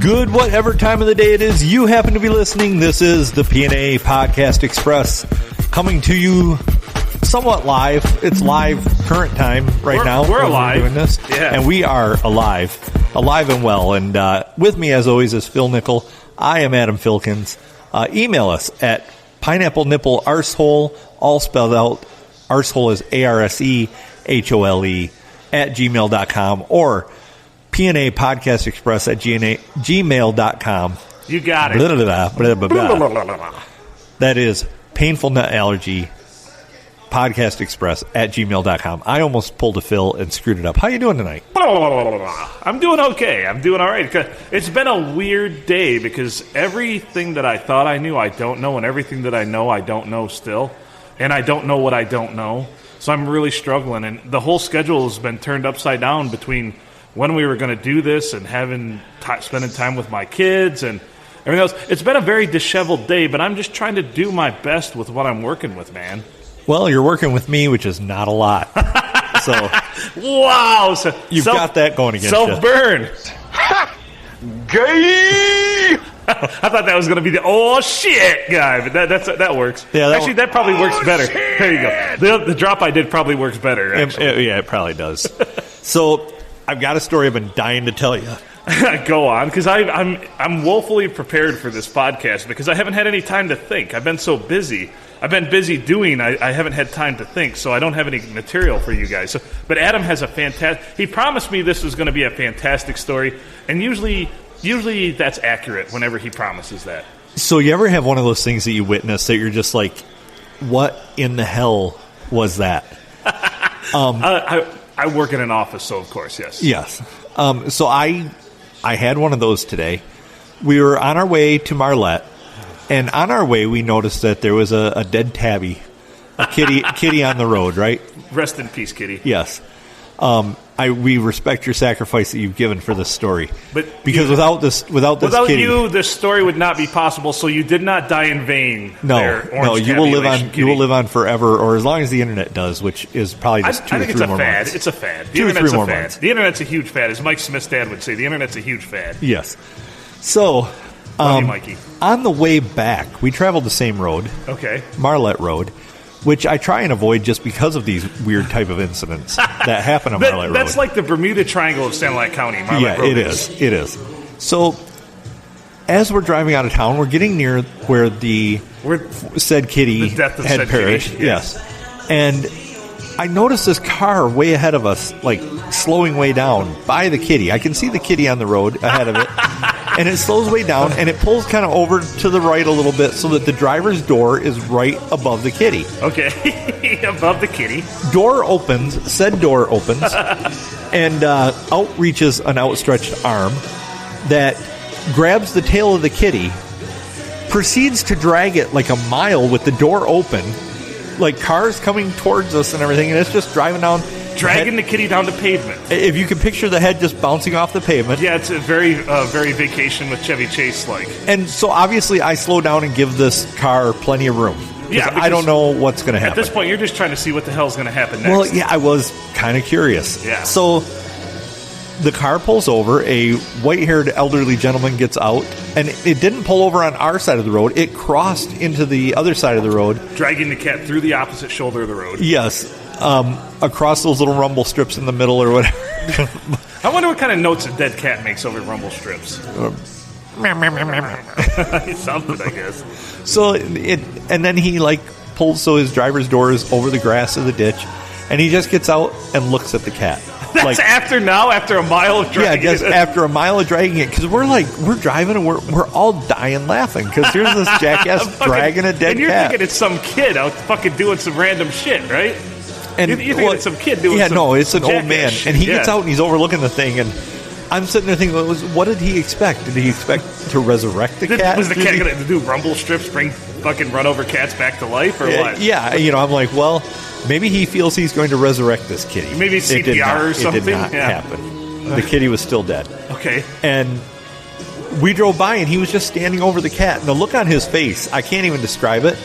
Good whatever time of the day it is you happen to be listening. This is the P&A Podcast Express coming to you somewhat live. It's live current time now. We're alive. Doing this. Yeah. And we are alive and well. And with me, as always, is Phil Nickel. I am Adam Filkins. Email us at pineapple-nipple-arsehole, all spelled out. Arsehole is ARSEHOLE @gmail.com, or PNA Podcast Express at gmail.com. You got it. Blah, blah, blah, blah, blah. That is Painful Nut Allergy Podcast Express at gmail.com. I almost pulled a Phil and screwed it up. How you doing tonight? I'm doing okay. I'm doing all right. It's been a weird day because everything that I thought I knew, I don't know, and everything that I know, I don't know still. And I don't know what I don't know. So I'm really struggling. And the whole schedule has been turned upside down between when we were going to do this and spending time with my kids and everything else. It's been a very disheveled day, but I'm just trying to do my best with what I'm working with, man. Well, you're working with me, which is not a lot. So, wow. So, you've got that going against you. Self-burn. Gay! I thought that was going to be the "oh shit" guy, but that works. Yeah, actually, that probably works better. Shit. There you go. The drop I did probably works better. Actually. Yeah, it probably does. So, I've got a story I've been dying to tell you. Go on, because I'm woefully prepared for this podcast because I haven't had any time to think. I've been so busy. I've been busy doing. I haven't had time to think, so I don't have any material for you guys. But Adam has a fantastic. He promised me this was going to be a fantastic story, and usually that's accurate whenever he promises that. So you ever have one of those things that you witness that you're just like, what in the hell was that? I work in an office, so of course, yes. Yes. So I had one of those today. We were on our way to Marlette, and on our way we noticed that there was a dead tabby, a kitty on the road, right? Rest in peace, kitty. Yes. We respect your sacrifice that you've given for this story. But because without this kitty, you, this story would not be possible. So you did not die in vain. No, you will live on. Kitty. You will live on forever, or as long as the internet does, which is probably just I think it's a fad. It's a fad. The internet's a fad. The internet's a huge fad, as Mike Smith's dad would say. The internet's a huge fad. Yes. So, Love you, Mikey. On the way back, we traveled the same road. Okay. Marlette Road, which I try and avoid just because of these weird type of incidents that happen on Marlette Road. That's like the Bermuda Triangle of Sanilac County. Marlette Road it is. So, as we're driving out of town, we're getting near where said kitty the death of had said perished. Kitty, yes. And I noticed this car way ahead of us, like slowing way down by the kitty. I can see the kitty on the road ahead of it. And it slows way down, and it pulls kind of over to the right a little bit so that the driver's door is right above the kitty. Okay, above the kitty. Said door opens, and out reaches an outstretched arm that grabs the tail of the kitty, proceeds to drag it like a mile with the door open, like cars coming towards us and everything, and it's just driving down. Dragging the kitty down the pavement. If you can picture the head just bouncing off the pavement. Yeah, it's a very Vacation with Chevy Chase-like. And so obviously I slow down and give this car plenty of room. Yeah, I don't know what's going to happen. At this point, you're just trying to see what the hell's going to happen next. Well, yeah, I was kind of curious. Yeah. So the car pulls over. A white-haired elderly gentleman gets out. And it didn't pull over on our side of the road. It crossed into the other side of the road. Dragging the cat through the opposite shoulder of the road. Yes. Across those little rumble strips in the middle or whatever. I wonder what kind of notes a dead cat makes over rumble strips. Something, I guess. So and then he pulls so his driver's door is over the grass of the ditch, and he just gets out and looks at the cat. That's after a mile of dragging it. Yeah, just after a mile of dragging it, because we're driving and we're all dying laughing because here's this jackass dragging a dead cat. And you're thinking it's some kid out fucking doing some random shit, right? And you think it's some kid doing some no, it's an old man. shit. And he gets out and he's overlooking the thing, and I'm sitting there thinking, what did he expect? Did he expect to resurrect the cat? Was the cat going to do rumble strips, run over cats back to life, or what? Yeah, I'm like, well, maybe he feels he's going to resurrect this kitty. Maybe CPR or something? It did not happen. The kitty was still dead. Okay. And we drove by, and he was just standing over the cat. And the look on his face, I can't even describe it.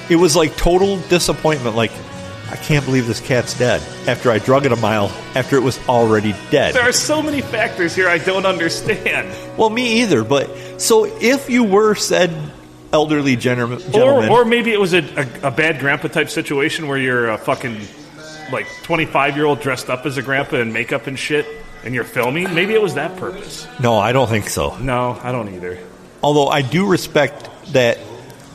It was like total disappointment. Like, I can't believe this cat's dead, after I drug it a mile after it was already dead. There are so many factors here I don't understand. Well, me either, but so if you were said elderly gentleman... Or maybe it was a bad grandpa type situation where you're a fucking, like, 25-year-old dressed up as a grandpa in makeup and shit, and you're filming. Maybe it was that purpose. No, I don't think so. No, I don't either. Although I do respect that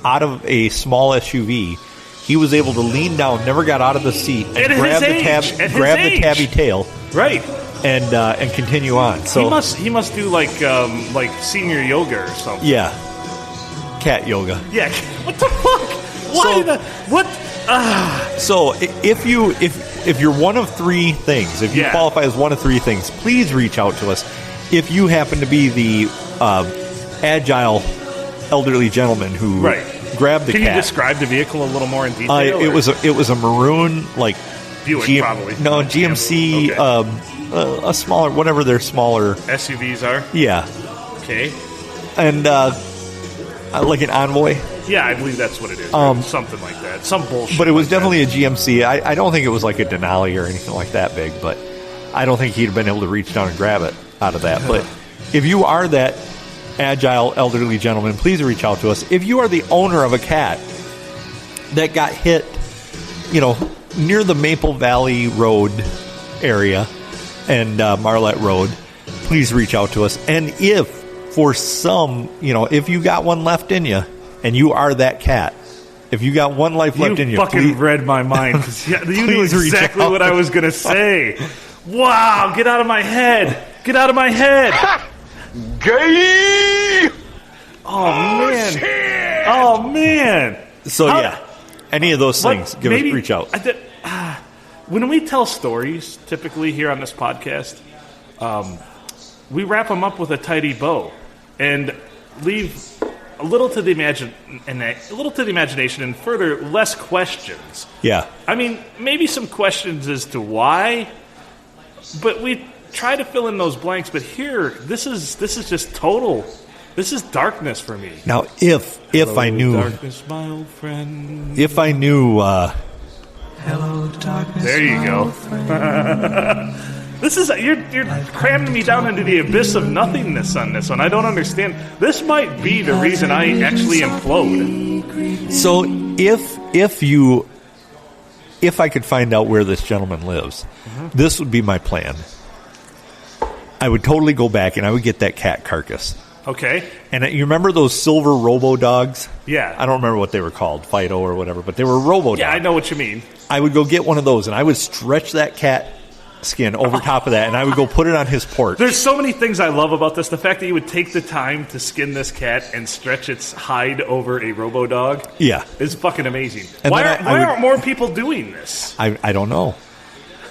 out of a small SUV, he was able to lean down, never got out of the seat, and grab the tabby tail, right, and continue on. So he must do like senior yoga or something. Yeah, cat yoga. Yeah, what the fuck? What? So if you're one of three things, if you qualify as one of three things, please reach out to us. If you happen to be the agile elderly gentleman who grabbed the cat. Can you describe the vehicle a little more in detail? It was a maroon, like Buick, probably. No, GMC, okay. A smaller, whatever their smaller SUVs are. Yeah. Okay. And like an Envoy. Yeah, I believe that's what it is. Something like that. Some bullshit. But it was definitely a GMC. I don't think it was like a Denali or anything like that big, but I don't think he'd have been able to reach down and grab it out of that. But if you are that agile elderly gentleman, please reach out to us. If you are the owner of a cat that got hit, near the Maple Valley Road area and Marlette Road, please reach out to us. And if for some, if you got one left in you and you are that cat, if you got one life left in you, you fucking read my mind, because you knew exactly what I was going to say. Wow, get out of my head. Get out of my head. Gay! Oh, man. Shit. Oh, man. So, any of those things, reach out. When we tell stories, typically here on this podcast, we wrap them up with a tidy bow and leave a little to the imagination and further less questions. Yeah. I mean, maybe some questions as to why, but we try to fill in those blanks. But here, this is just total. This is darkness for me. Now, if I knew, darkness, my old friend. If I knew, hello, darkness. There you go. This is you're cramming me down into the abyss of nothingness on this one. I don't understand. This might be the reason I actually implode. So if I could find out where this gentleman lives, this would be my plan. I would totally go back and I would get that cat carcass. Okay. And you remember those silver robo dogs? Yeah. I don't remember what they were called, Fido or whatever, but they were robo dogs. Yeah, I know what you mean. I would go get one of those and I would stretch that cat skin over top of that and I would go put it on his porch. There's so many things I love about this. The fact that you would take the time to skin this cat and stretch its hide over a robo dog. Yeah. Is fucking amazing. And why aren't more people doing this? I don't know.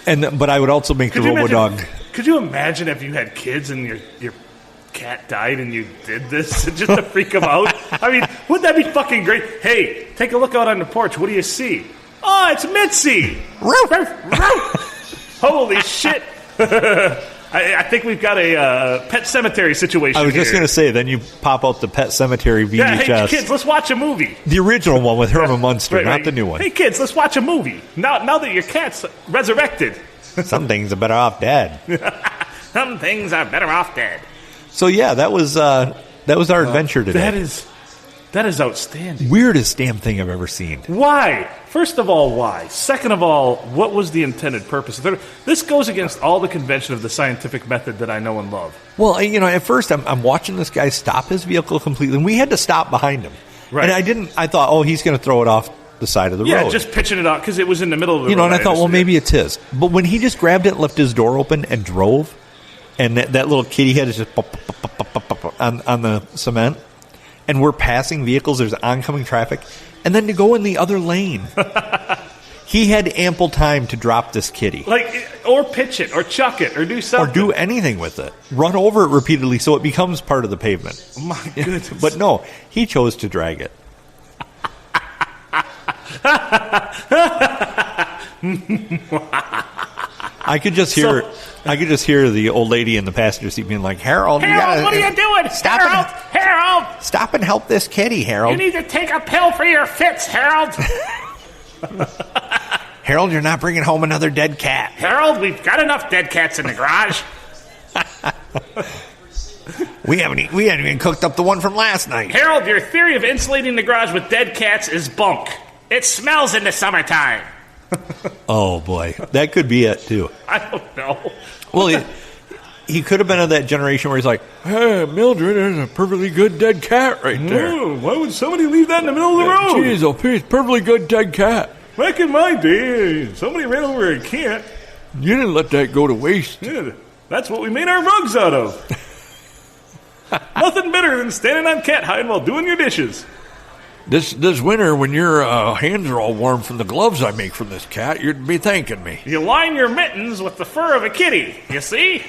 But I would also make the robo dog. Could you imagine if you had kids and your cat died and you did this just to freak them out? I mean, wouldn't that be fucking great? Hey, take a look out on the porch. What do you see? Oh, it's Mitzi. Holy shit. I think we've got a Pet Cemetery situation. I was just going to say, then you pop out the Pet Cemetery VHS. Yeah, hey, kids, let's watch a movie. The original one with Herman Munster, not the new one. Hey, kids, let's watch a movie. Now that your cat's resurrected. Some things are better off dead. Some things are better off dead. So, yeah, that was our adventure today. That is outstanding. Weirdest damn thing I've ever seen. Why? First of all, why? Second of all, what was the intended purpose? This goes against all the convention of the scientific method that I know and love. Well, at first I'm watching this guy stop his vehicle completely, and we had to stop behind him. Right. And I thought, he's going to throw it off the side of the road. Yeah, just pitching it out because it was in the middle of the road. And I thought, well, maybe it's his. But when he just grabbed it, left his door open, and drove, and that little kitty head is just on the cement, and we're passing vehicles, there's oncoming traffic, and then to go in the other lane. He had ample time to drop this kitty. Or pitch it, or chuck it, or do something. Or do anything with it. Run over it repeatedly so it becomes part of the pavement. Oh my goodness. But no, he chose to drag it. I could just hear the old lady in the passenger seat being like, Harold, what are you doing? Harold! Stop and help this kitty, Harold. You need to take a pill for your fits, Harold. Harold, you're not bringing home another dead cat. Harold, we've got enough dead cats in the garage. We haven't even cooked up the one from last night. Harold, your theory of insulating the garage with dead cats is bunk. It smells in the summertime. Oh, boy. That could be it, too. I don't know. Well, he could have been of that generation where he's like, hey, Mildred, there's a perfectly good dead cat right there. Ooh, why would somebody leave that in the middle of the road? Jeez, a perfectly good dead cat. Back in my day, somebody ran over a cat. You didn't let that go to waste. Yeah, that's what we made our rugs out of. Nothing better than standing on cat hide while doing your dishes. This winter, when your hands are all warm from the gloves I make from this cat, you'd be thanking me. You line your mittens with the fur of a kitty, you see?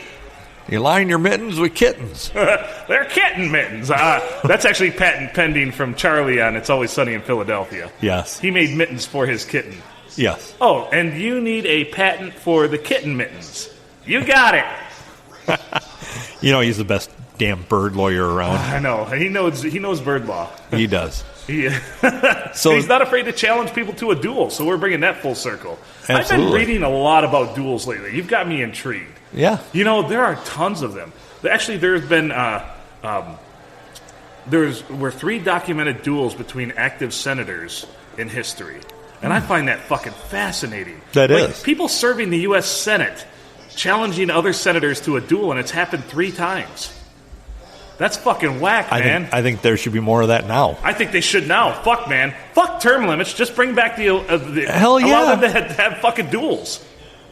You line your mittens with kittens. They're kitten mittens. That's actually patent pending from Charlie on It's Always Sunny in Philadelphia. Yes. He made mittens for his kitten. Yes. Oh, and you need a patent for the kitten mittens. You got it. You know, he's the best damn bird lawyer around. I know. He knows bird law. He does. So he's not afraid to challenge people to a duel, so we're bringing that full circle. Absolutely. I've been reading a lot about duels lately. You've got me intrigued. Yeah. You know, there are tons of them. Actually, there's been were 3 documented duels between active senators in history. And I find that fucking fascinating. That is. People serving the U.S. Senate challenging other senators to a duel, and it's happened 3 times. That's fucking whack, man. I think there should be more of that now. I think they should now. Fuck, man. Fuck term limits. Just bring back the Hell yeah. allow them to have fucking duels.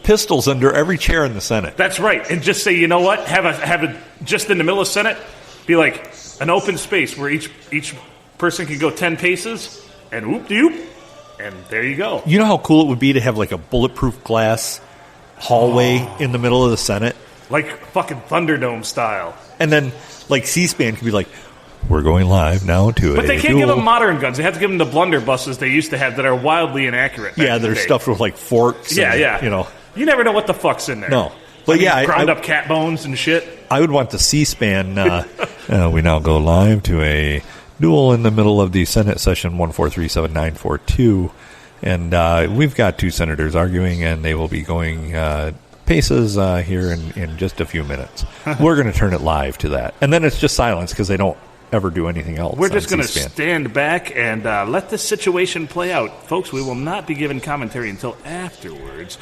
Pistols under every chair in the Senate. That's right. And just say, you know what? Have a just in the middle of Senate, be like an open space where each person can go 10 paces, and whoop-de-whoop, and there you go. You know how cool it would be to have like a bulletproof glass hallway in the middle of the Senate? Like fucking Thunderdome style. And then, like, C-SPAN could be like, we're going live now to But a they can't duel. give them modern guns. They have to give them the blunderbusses they used to have that are wildly inaccurate. Yeah, they're stuffed with, like, forks. Yeah, and, yeah. You know. You never know what the fuck's in there. No. But ground up cat bones and shit. I would want the C-SPAN. We now go live to a duel in the middle of the Senate session 1437942. And we've got 2 senators arguing, and they will be going paces here in just a few minutes. We're going to turn it live to that. And then it's just silence because they don't ever do anything else. We're just going to C-SPAN. stand back and let the situation play out. Folks, we will not be giving commentary until afterwards.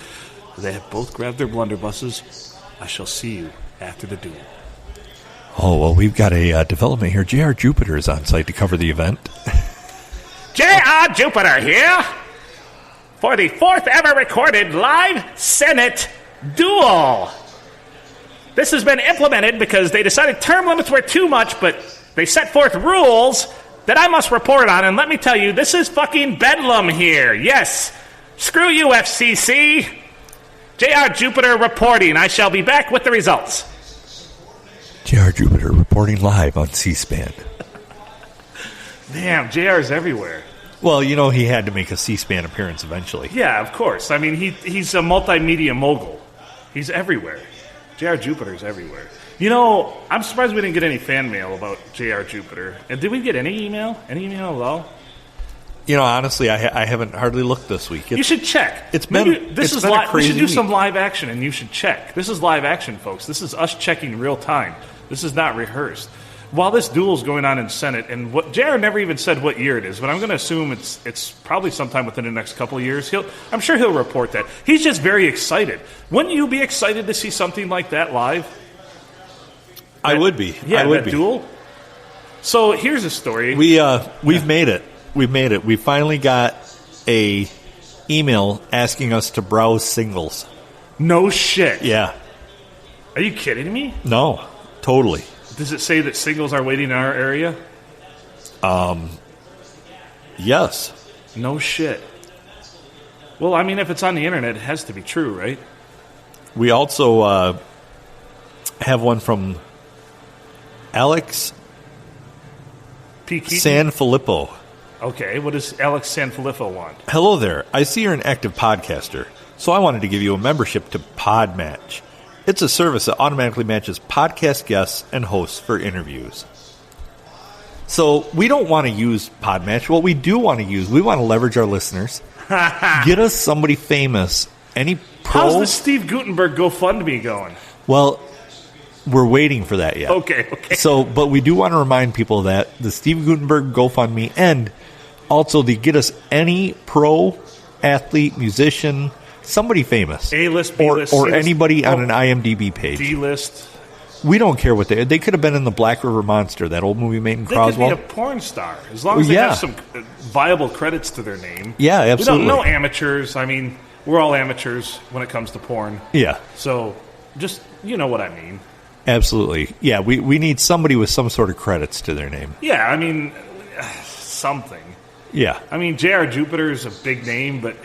They have both grabbed their blunderbusses. I shall see you after the duel. Oh, well, we've got a development here. J.R. Jupiter is on site to cover the event. J.R. Jupiter here for the 4th ever recorded live Senate duel. This has been implemented because they decided term limits were too much, but they set forth rules that I must report on. And let me tell you, this is fucking bedlam here. Yes. Screw you, FCC. J.R. Jupiter reporting. I shall be back with the results. J.R. Jupiter reporting live on C-SPAN. Damn, JR's everywhere. Well, you know, he had to make a C-SPAN appearance eventually. Yeah, of course. I mean, he's a multimedia mogul. He's everywhere. J.R. Jupiter's everywhere. You know, I'm surprised we didn't get any fan mail about J.R. Jupiter. And did we get any email? Any email at all? You know, honestly, I haven't hardly looked this week. You should check. It's been a We crazy should do week. some live action, and you should check. This is live action, folks. This is us checking real time. This is not rehearsed. While this duel is going on in Senate, and what JR never even said what year it is, but I'm going to assume it's probably sometime within the next couple of years. I'm sure he'll report that. He's just very excited. Wouldn't you be excited to see something like that live? I would be. Yeah, I would that be. duel. So here's a story. We've made it. We've made it. We finally got a email asking us to browse singles. No shit. Yeah. Are you kidding me? No. Totally. Does it say that singles are waiting in our area? Yes. No shit. Well, I mean, if it's on the internet, it has to be true, right? We also have one from Alex P. Keaton? Sanfilippo. Okay, what does Alex Sanfilippo want? Hello there. I see you're an active podcaster, so I wanted to give you a membership to Podmatch. It's a service that automatically matches podcast guests and hosts for interviews. So we don't want to use Podmatch. What we do want to use, we want to leverage our listeners Get us somebody famous. Any pro? How's the Steve Gutenberg GoFundMe going? Well, we're waiting for that yet. Okay. So, but we do want to remind people that the Steve Gutenberg GoFundMe, and also to get us any pro athlete, musician, somebody famous, A-list, B-list, or C-list, anybody on an IMDb page. D-list. We don't care what they could have been in the Black River Monster, that old movie made in They Croswell. could be a porn star as long as they have some viable credits to their name. Yeah, absolutely. We don't know amateurs. I mean, we're all amateurs when it comes to porn. Yeah, So just you know what I mean. absolutely. Yeah, we need somebody with some sort of credits to their name. Yeah, I mean something. Yeah. I mean, J.R. Jupiter is a big name, but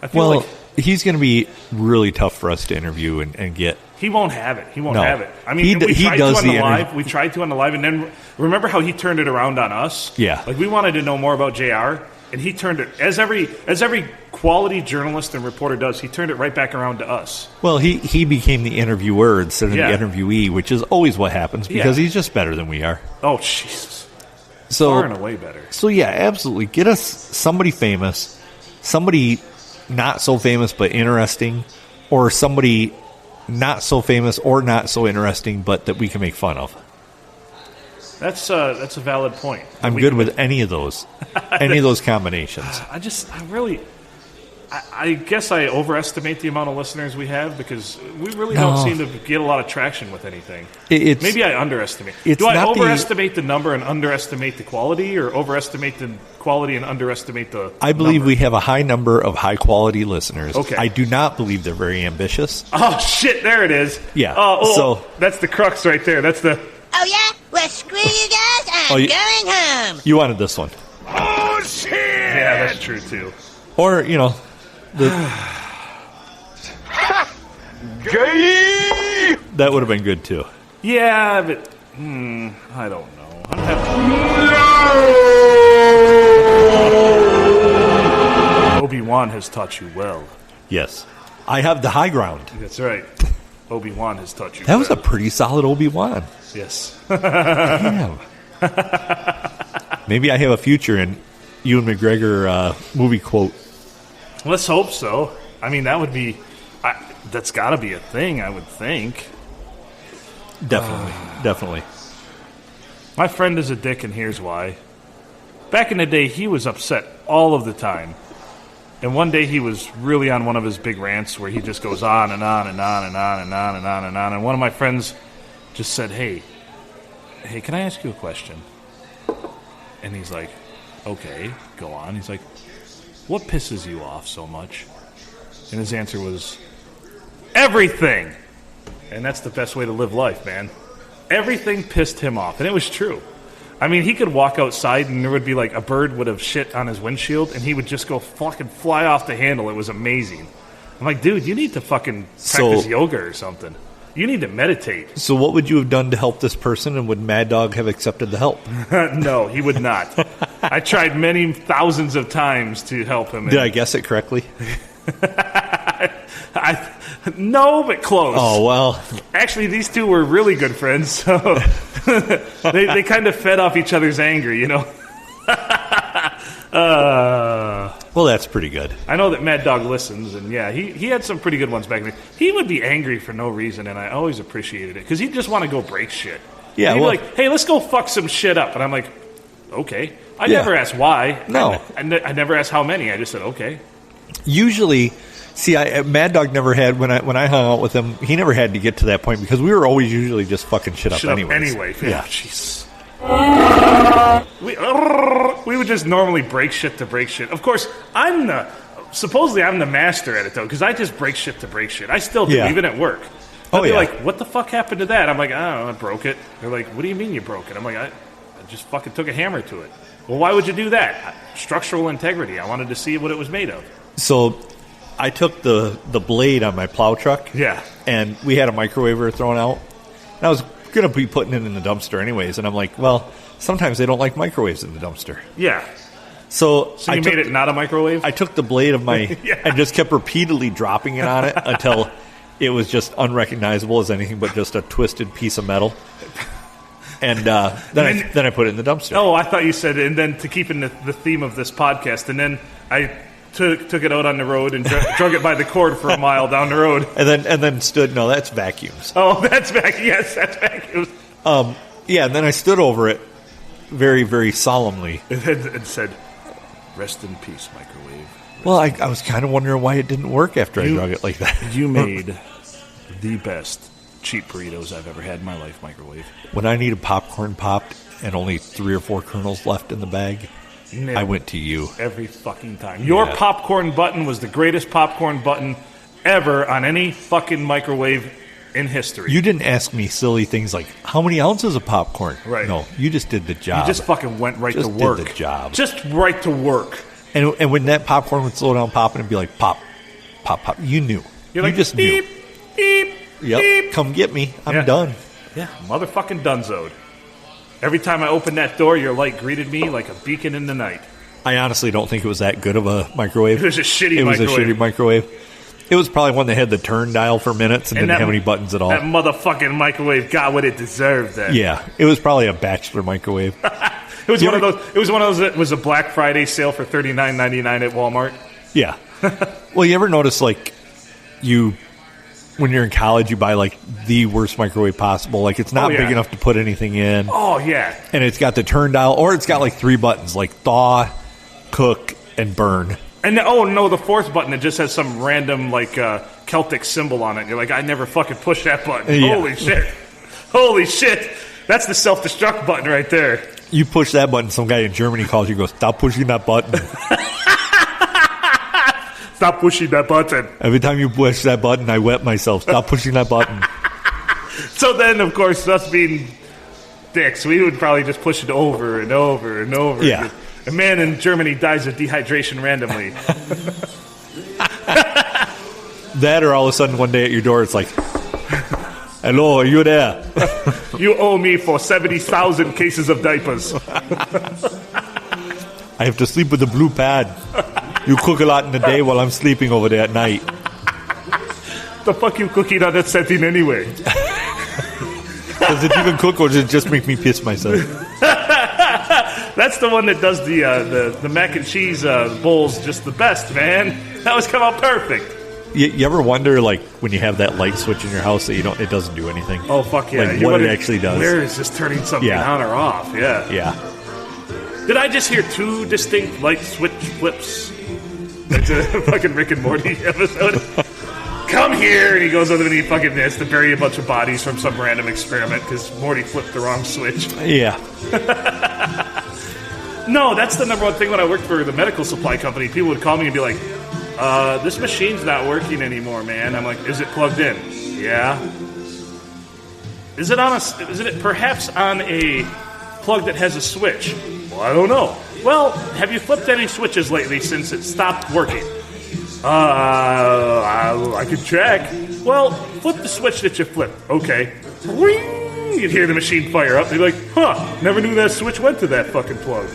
I feel Well, like he's going to be really tough for us to interview and get. he won't have it. He won't No. have it. I mean, He we tried does to on the the live. interview. We tried to on the live, and then remember how he turned it around on us? Yeah. Like we wanted to know more about JR, and he turned it as every quality journalist and reporter does. He turned it right back around to us. Well, he became the interviewer instead of Yeah. the interviewee, which is always what happens because Yeah. he's just better than we are. Oh Jesus, So, far and away better. So yeah, absolutely. Get us somebody famous, somebody not so famous but interesting, or somebody not so famous or not so interesting but that we can make fun of. That's a valid point. I'm good with any of those combinations. I guess I overestimate the amount of listeners we have because we really don't seem to get a lot of traction with anything. Maybe I underestimate. Do I not overestimate the number and underestimate the quality, or overestimate the quality and underestimate the I believe number? we have a high number of high quality listeners. Okay. I do not believe they're very ambitious. Oh, shit, there it is. Yeah, So so- that's the crux right there. That's the... Oh, yeah? Well, screw you guys. I'm you- going home. You wanted this one. Oh, shit! Yeah, that's true, too. Or, that would have been good too. Yeah, but... I don't know. Obi-Wan has taught you well. Yes. I have the high ground. That's right. Obi-Wan has taught you That was a well. pretty solid Obi-Wan. Yes. Damn. Maybe I have a future in Ewan McGregor movie quote. Let's hope so. I mean, that would be... that's got to be a thing, I would think. Definitely. My friend is a dick, and here's why. Back in the day, he was upset all of the time. And one day he was really on one of his big rants where he just goes on and on and on and on and on and on and on. And one of my friends just said, hey, can I ask you a question? And he's like, okay, go on. He's like, what pisses you off so much? And his answer was, everything. And that's the best way to live life, man. Everything pissed him off. And it was true. I mean, he could walk outside and there would be like a bird would have shit on his windshield and he would just go fucking fly off the handle. It was amazing. I'm like, dude, you need to fucking practice yoga or something. You need to meditate. So what would you have done to help this person, and would Mad Dog have accepted the help? No, he would not. I tried many thousands of times to help him. Did I guess it correctly? No, but close. Oh, well. Actually, these two were really good friends, so they kind of fed off each other's anger, you know? Well, that's pretty good. I know that Mad Dog listens, and yeah, he had some pretty good ones back then. He would be angry for no reason, and I always appreciated it, because he'd just want to go break shit. Yeah, He'd well- be like, hey, let's go fuck some shit up. And I'm like, okay. I Yeah. never asked why. No. I never asked how many. I just said, okay. Usually, Mad Dog never had, when I hung out with him, he never had to get to that point because we were always usually just fucking shit up Shit up anyways. anyway. Yeah. Jeez. We would just normally break shit to break shit. Of course, supposedly I'm the master at it, though, because I just break shit to break shit. I still do, Yeah. even at work. Oh, They'll be yeah. like, what the fuck happened to that? I'm like, I don't know, I broke it. They're like, what do you mean you broke it? I'm like, I just fucking took a hammer to it. Well, why would you do that? Structural integrity. I wanted to see what it was made of. So I took the blade on my plow truck. Yeah. And we had a microwaver thrown out. And I was going to be putting it in the dumpster anyways. And I'm like, well, sometimes they don't like microwaves in the dumpster. Yeah. So So you made it not a microwave? I took the blade of my Yeah. and just kept repeatedly dropping it on it until it was just unrecognizable as anything but just a twisted piece of metal. And then I put it in the dumpster. Oh, I thought you said, and then to keep in the theme of this podcast, and then I took it out on the road and drug it by the cord for a mile down the road. And then stood. No, that's vacuums. Oh, that's vacuums. Yes, that's vacuums. Yeah, and then I stood over it very, very solemnly. It said, "Rest in peace, microwave." Well, I was kind of wondering why it didn't work after I drug it like that. You made the best cheap burritos I've ever had in my life, microwave. When I needed popcorn popped and only 3 or 4 kernels left in the bag, I went to you. Every fucking time. Your popcorn button was the greatest popcorn button ever on any fucking microwave in history. You didn't ask me silly things like, how many ounces of popcorn? Right. No, you just did the job. You just fucking went right to work. Did the job. Just right to work. And when that popcorn would slow down popping and be like, pop, pop, pop, you knew. You're like, just beep, knew. Beep, yep, beep. Come get me. I'm done. Yeah, motherfucking donezoed. Every time I opened that door, your light greeted me like a beacon in the night. I honestly don't think it was that good of a microwave. It was a shitty microwave. It was a shitty microwave. It was probably one that had the turn dial for minutes and didn't have any buttons at all. That motherfucking microwave got what it deserved then. Yeah, it was probably a bachelor microwave. It was one of those. It was one of those that was a Black Friday sale for $39.99 at Walmart. Yeah. Well, you ever notice like when you're in college, you buy like the worst microwave possible. Like it's not big enough to put anything in. Oh yeah. And it's got the turn dial, or it's got like 3 buttons, like thaw, cook, and burn. And the 4th button, it just has some random like Celtic symbol on it. You're like, I never fucking push that button. Yeah. Holy shit! That's the self-destruct button right there. You push that button, some guy in Germany calls you and goes, stop pushing that button. Stop pushing that button. Every time you push that button, I wet myself. Stop pushing that button. So then, of course, us being dicks, we would probably just push it over and over and over. Yeah. A man in Germany dies of dehydration randomly. That or all of a sudden one day at your door, it's like, hello, are you there? You owe me for 70,000 cases of diapers. I have to sleep with a blue pad. You cook a lot in the day while I'm sleeping over there at night. The fuck you cooking on that setting anyway? Does it even cook or does it just make me piss myself? That's the one that does the mac and cheese bowls just the best, man. That was come out perfect. You ever wonder, like, when you have that light switch in your house that it doesn't do anything? Oh, fuck yeah. Like, what it actually does. Where is this turning something on or off? Yeah. Yeah. Did I just hear 2 distinct light switch flips? That's a fucking Rick and Morty episode. Come here! And he goes over and he fucking has to bury a bunch of bodies from some random experiment because Morty flipped the wrong switch. Yeah. No, that's the number one thing when I worked for the medical supply company. People would call me and be like, this machine's not working anymore, man. I'm like, is it plugged in? Yeah. Is it perhaps on a plug that has a switch? Well, I don't know. Well, have you flipped any switches lately since it stopped working? I could check. Well, flip the switch that you flipped. Okay. Ring! You'd hear the machine fire up. You'd be like, huh, never knew that switch went to that fucking plug.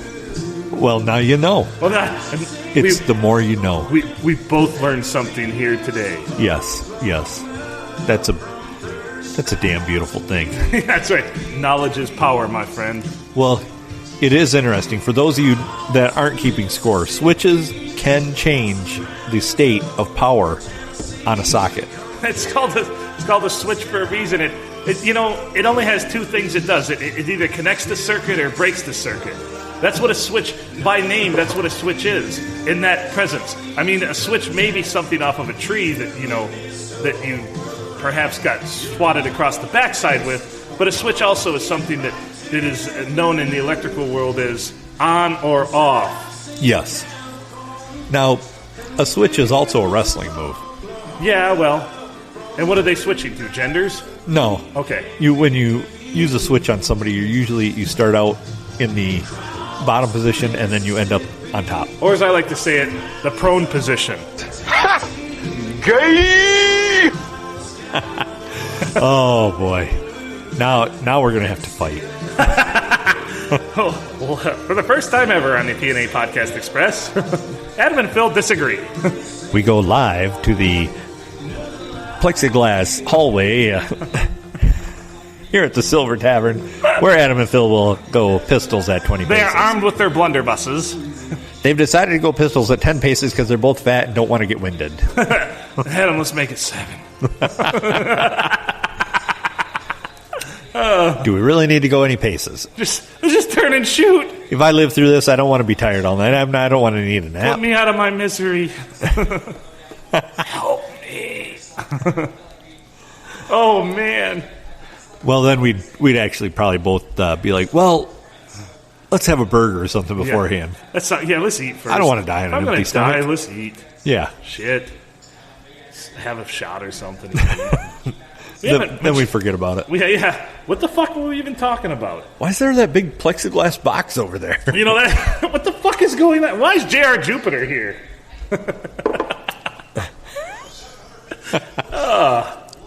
Well, now you know. Well, the more you know. We both learned something here today. Yes. That's a damn beautiful thing. That's right. Knowledge is power, my friend. Well, it is interesting. For those of you that aren't keeping score, switches can change the state of power on a socket. It's called a switch for a reason. It only has 2 things it does. It either connects the circuit or breaks the circuit. That's what a switch, by name, that's what a switch is, in that presence. I mean, a switch may be something off of a tree that you perhaps got swatted across the backside with, but a switch also is something that is known in the electrical world as on or off. Yes. Now, a switch is also a wrestling move. Yeah, well, and what are they switching to, genders? No. Okay. When you use a switch on somebody, you start out in the bottom position and then you end up on top. Or as I like to say it, the prone position. Gay! Oh boy. Now we're going to have to fight. Well, for the first time ever on the PNA Podcast Express, Adam and Phil disagree. We go live to the plexiglass hallway here at the Silver Tavern, where Adam and Phil will go pistols at 20 paces. They are armed with their blunderbusses. They've decided to go pistols at 10 paces because they're both fat and don't want to get winded. Adam, let's make it 7. Do we really need to go any paces? Just turn and shoot. If I live through this, I don't want to be tired all night. I don't want to need a nap. Put me out of my misery. Help me. Oh, man. Well, then we'd actually probably both be like, well, let's have a burger or something beforehand. Let's eat first. I don't want to die on an empty stomach. Die, let's eat. Yeah. Shit. Have a shot or something. Then we forget about it. Yeah. What the fuck were we even talking about? Why is there that big plexiglass box over there? You know that? What the fuck is going on? Why is J.R. Jupiter here?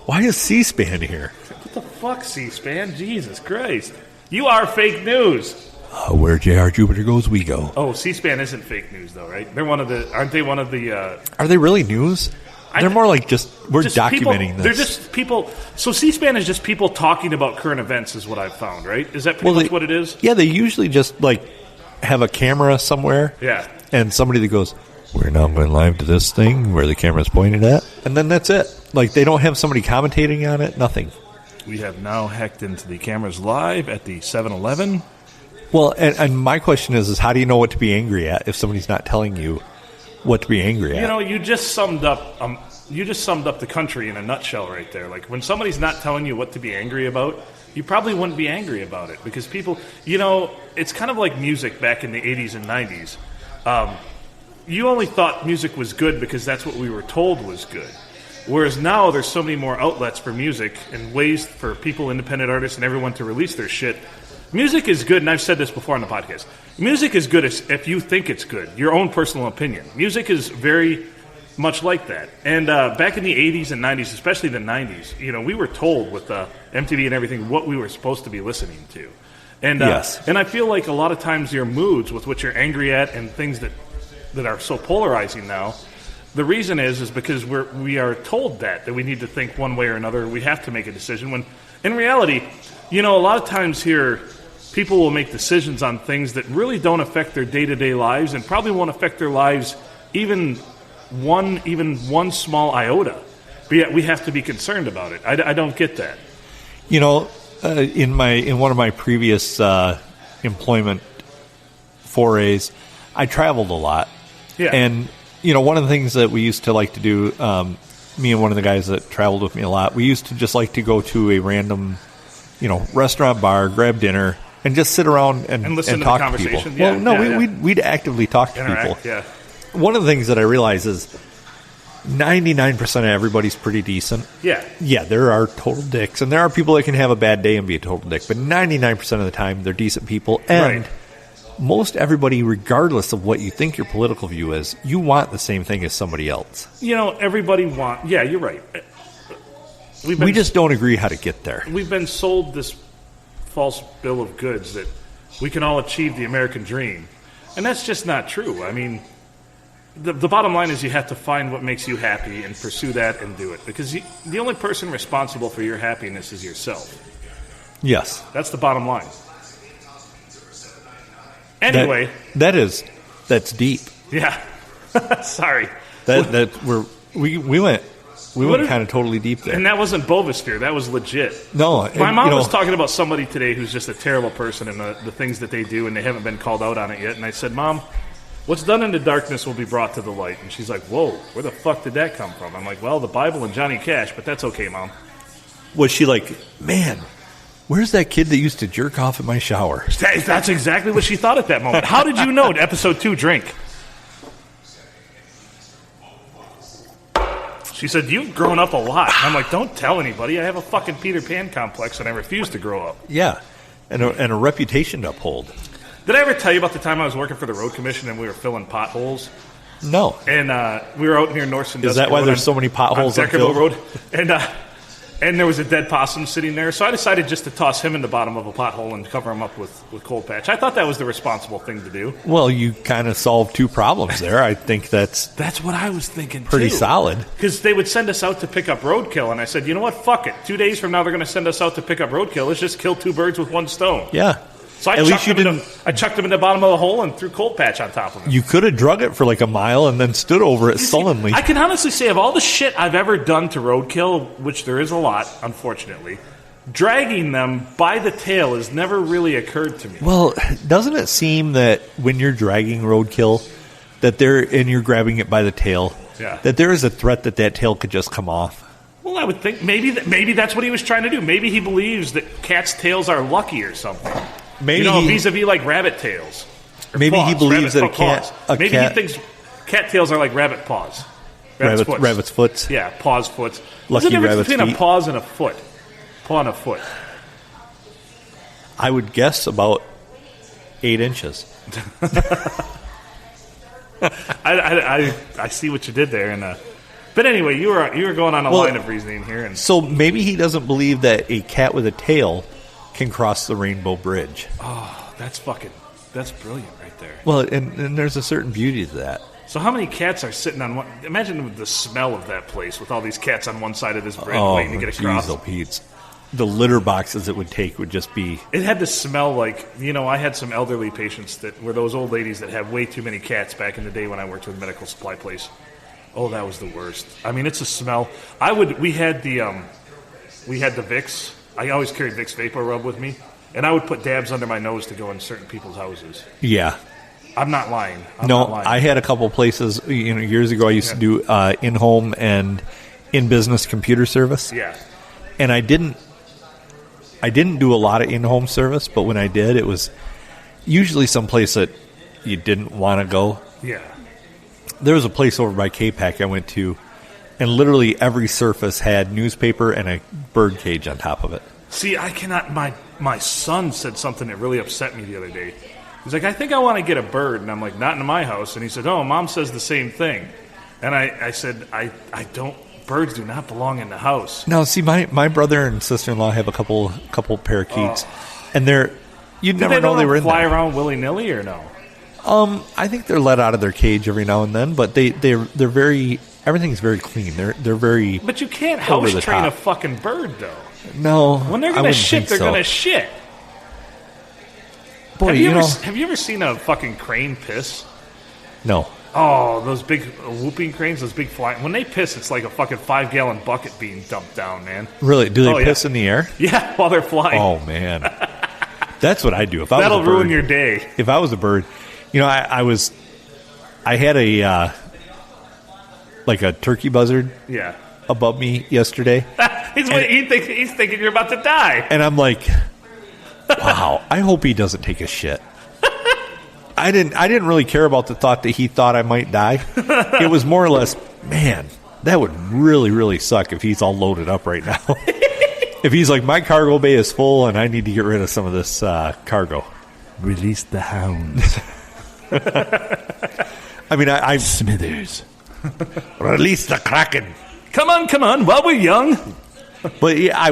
Why is C-SPAN here? What the fuck, C-SPAN? Jesus Christ. You are fake news. Where J.R. Jupiter goes, we go. Oh, C-SPAN isn't fake news, though, right? They're aren't they one of the... Are they really news? They're more like we're documenting this. They're just people... So C-SPAN is just people talking about current events is what I've found, right? Is that pretty much what it is? Yeah, they usually just, have a camera somewhere. Yeah. And somebody that goes, we're now going live to this thing where the camera's pointed at. And then that's it. They don't have somebody commentating on it, nothing. We have now hacked into the cameras live at the 7-Eleven. Well, and my question is how do you know what to be angry at if somebody's not telling you what to be angry at? You know, you just summed up the country in a nutshell right there. Like, when somebody's not telling you what to be angry about, you probably wouldn't be angry about it because people, it's kind of like music back in the 80s and 90s. You only thought music was good because that's what we were told was good. Whereas now there's so many more outlets for music and ways for people, independent artists, and everyone to release their shit. Music is good, and I've said this before on the podcast. Music is good if you think it's good, your own personal opinion. Music is very much like that. And back in the 80s and 90s, especially the 90s, we were told with MTV and everything what we were supposed to be listening to. And yes. And I feel like a lot of times your moods with what you're angry at and things that are so polarizing now, the reason is because we are told that we need to think one way or another. We have to make a decision when, in reality, a lot of times here, people will make decisions on things that really don't affect their day-to-day lives and probably won't affect their lives even one small iota. But yet we have to be concerned about it. I don't get that. In one of my previous employment forays, I traveled a lot. Yeah. And, one of the things that we used to like to do, me and one of the guys that traveled with me a lot, we used to just like to go to a random, restaurant, bar, grab dinner, and just sit around and listen to talk the to people. conversation. Yeah, well, no, we'd actively talk to Interact, people. Yeah. One of the things that I realize is 99% of everybody's pretty decent. Yeah. Yeah, there are total dicks, and there are people that can have a bad day and be a total dick, but 99% of the time, they're decent people, and most everybody, regardless of what you think your political view is, you want the same thing as somebody else. Everybody wants... Yeah, you're right. We just don't agree how to get there. We've been sold this false bill of goods that we can all achieve the American dream. And that's just not true. I mean, the bottom line is you have to find what makes you happy and pursue that and do it. Because the only person responsible for your happiness is yourself. Yes. That's the bottom line. Anyway. That's deep. Yeah. Sorry. We went kind of totally deep there. And that wasn't Bovisphere. That was legit. No. My mom was talking about somebody today who's just a terrible person and the things that they do, and they haven't been called out on it yet. And I said, Mom, what's done in the darkness will be brought to the light. And she's like, whoa, where the fuck did that come from? I'm like, well, the Bible and Johnny Cash, but that's okay, Mom. Was she like, man, where's that kid that used to jerk off in my shower? That's exactly what she thought at that moment. How did you know episode 2 drink? She said, you've grown up a lot. And I'm like, don't tell anybody. I have a fucking Peter Pan complex and I refuse to grow up. Yeah, and a reputation to uphold. Did I ever tell you about the time I was working for the road commission and we were filling potholes? No. And we were out near North Sandusky. Is that why there's so many potholes on Deckerville Road? And there was a dead possum sitting there, so I decided just to toss him in the bottom of a pothole and cover him up with cold patch. I thought that was the responsible thing to do. Well, you kind of solved 2 problems there. I think that's what I was thinking, pretty solid. Because they would send us out to pick up roadkill, and I said, you know what, fuck it. 2 days from now they're going to send us out to pick up roadkill. Let's just kill 2 birds with 1 stone. Yeah. So I At least you I chucked him in the bottom of the hole and threw cold patch on top of him. You could have drug it for like a mile and then stood over it sullenly. I can honestly say, of all the shit I've ever done to roadkill, which there is a lot, unfortunately, dragging them by the tail has never really occurred to me. Well, doesn't it seem that when you're dragging roadkill, that and you're grabbing it by the tail, that there is a threat that tail could just come off? Well, I would think maybe that's what he was trying to do. Maybe he believes that cats' tails are lucky or something. Maybe vis-a-vis like rabbit tails. Maybe paws, he believes that he thinks cat tails are like rabbit paws. Rabbit's foots. Yeah, paws, foots. Lucky What's the difference rabbit's between feet? A paws and a foot? Paw and a foot. I would guess about 8 inches. I see what you did there, but anyway, you were going on a line of reasoning here, and so maybe he doesn't believe that a cat with a tail can cross the Rainbow Bridge. Oh, that's brilliant right there. Well, and there's a certain beauty to that. So how many cats are sitting on one? Imagine the smell of that place with all these cats on one side of this bridge waiting to get across. Oh, Pete. The litter boxes it would take would just be... It had to smell like, I had some elderly patients that were those old ladies that had way too many cats back in the day when I worked with a medical supply place. Oh, that was the worst. I mean, it's a smell. We had the Vicks. I always carried Vicks Vapor Rub with me, and I would put dabs under my nose to go in certain people's houses. Yeah. I'm not lying. I had a couple places, years ago I used to do in-home and in-business computer service. Yeah. And I didn't do a lot of in-home service, but when I did, it was usually someplace that you didn't want to go. Yeah. There was a place over by K-Pac I went to, and literally every surface had newspaper and a bird cage on top of it. See, I cannot... My son said something that really upset me the other day. He's like, I think I want to get a bird. And I'm like, not in my house. And he said, oh, Mom says the same thing. And I said, I don't... Birds do not belong in the house. No, see, my brother and sister-in-law have a couple parakeets, and you'd never know they were in there. Fly around willy-nilly or no? I think they're let out of their cage every now and then, but they're very, everything's very clean. They're very. But you can't house train a fucking bird though. No, when they're gonna shit, they're gonna shit. Boy, have you ever seen a fucking crane piss? No. Oh, those big whooping cranes, those big flying. When they piss, it's like a fucking 5-gallon bucket being dumped down, man. Really? Do they piss in the air? Yeah, while they're flying. Oh, man. That's what I do. If That'll I was a bird, ruin your day. If I was a bird, I had a turkey buzzard above me yesterday. He's thinking you're about to die. And I'm like, wow, I hope he doesn't take a shit. I didn't really care about the thought that he thought I might die. It was more or less, man, that would really, really suck if he's all loaded up right now. If he's like, my cargo bay is full and I need to get rid of some of this cargo. Release the hounds. I mean, I Smithers. Release the Kraken. Come on, while we're young. But yeah,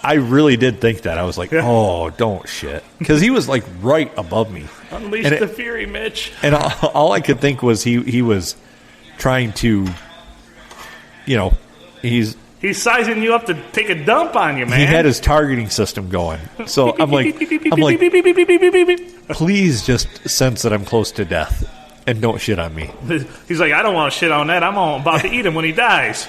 I really did think that. I was like, oh, don't shit. Because he was like right above me. Unleash the fury, Mitch. And all I could think was he was trying to, he's sizing you up to take a dump on you, man. He had his targeting system going. So I'm like, please just sense that I'm close to death and don't shit on me. He's like, I don't want to shit on that. I'm about to eat him when he dies.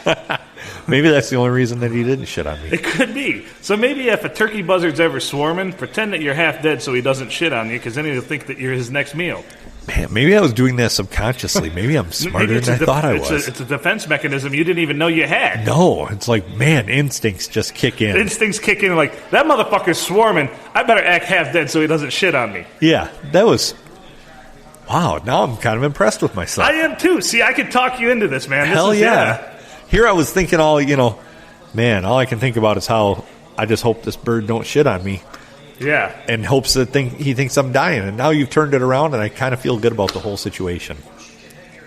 Maybe that's the only reason that he didn't shit on me. It could be. So maybe if a turkey buzzard's ever swarming, pretend that you're half dead so he doesn't shit on you, because then he'll think that you're his next meal. Man, maybe I was doing that subconsciously. Maybe I'm smarter than I thought I was. It's a defense mechanism you didn't even know you had. No, it's like, man, instincts just kick in. Instincts kick in like, that motherfucker's swarming. I better act half dead so he doesn't shit on me. Yeah, that was... Wow, now I'm kind of impressed with myself. I am too. See, I could talk you into this, man. Hell yeah. Here I was thinking man, all I can think about is how I just hope this bird don't shit on me. Yeah. And hopes that he thinks I'm dying. And now you've turned it around, and I kind of feel good about the whole situation.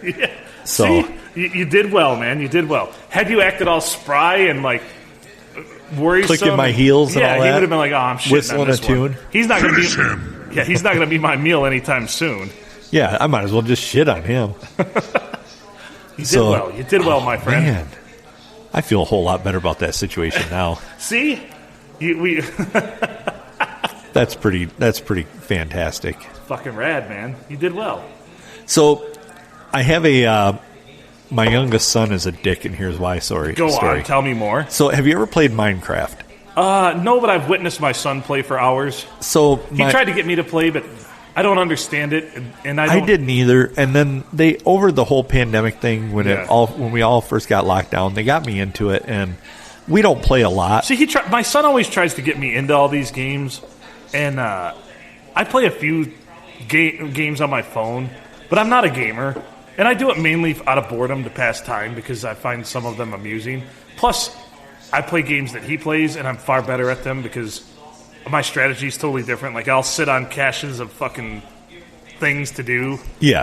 Yeah. So see, you did well, man. You did well. Had you acted all spry and like worrisome, clicking my heels and all that, he would have been like, "Oh, I'm shitting whistling on this a tune." One. He's not going to be. Yeah, he's not going to be my meal anytime soon. Yeah, I might as well just shit on him. You did well. You did well, my friend. Man, I feel a whole lot better about that situation now. See, That That's pretty fantastic. Fucking rad, man. You did well. So, I have my youngest son is a dick, and here's why. Story. Go on, tell me more. So, have you ever played Minecraft? No, but I've witnessed my son play for hours. So he tried to get me to play, but I don't understand it, and I didn't either. And then over the whole pandemic thing, when we all first got locked down, they got me into it, and we don't play a lot. See, my son always tries to get me into all these games, and I play a few games on my phone, but I'm not a gamer, and I do it mainly out of boredom to pass time because I find some of them amusing. Plus, I play games that he plays, and I'm far better at them because my strategy is totally different. Like, I'll sit on caches of fucking things to do,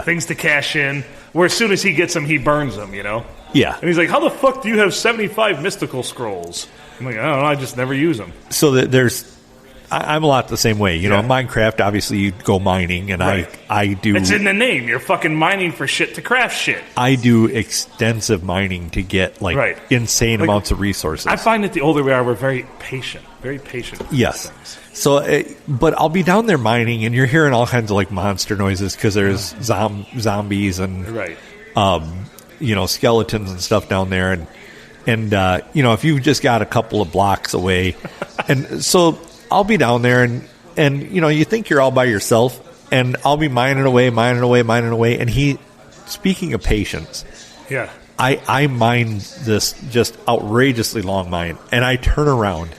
things to cash in, where as soon as he gets them, he burns them, you know? Yeah. And he's like, how the fuck do you have 75 mystical scrolls? I'm like, I don't know, I just never use them. So I'm a lot the same way. You know, in Minecraft, obviously, you go mining, and I do... It's in the name. You're fucking mining for shit to craft shit. I do extensive mining to get, insane amounts of resources. I find that the older we are, we're very patient. Very patient. Yes. So, but I'll be down there mining, and you're hearing all kinds of, monster noises because there's zombies and, skeletons and stuff down there. And if you've just got a couple of blocks away. And so... I'll be down there, and you think you're all by yourself, and I'll be mining away, and speaking of patience, I mine this just outrageously long mine, and I turn around,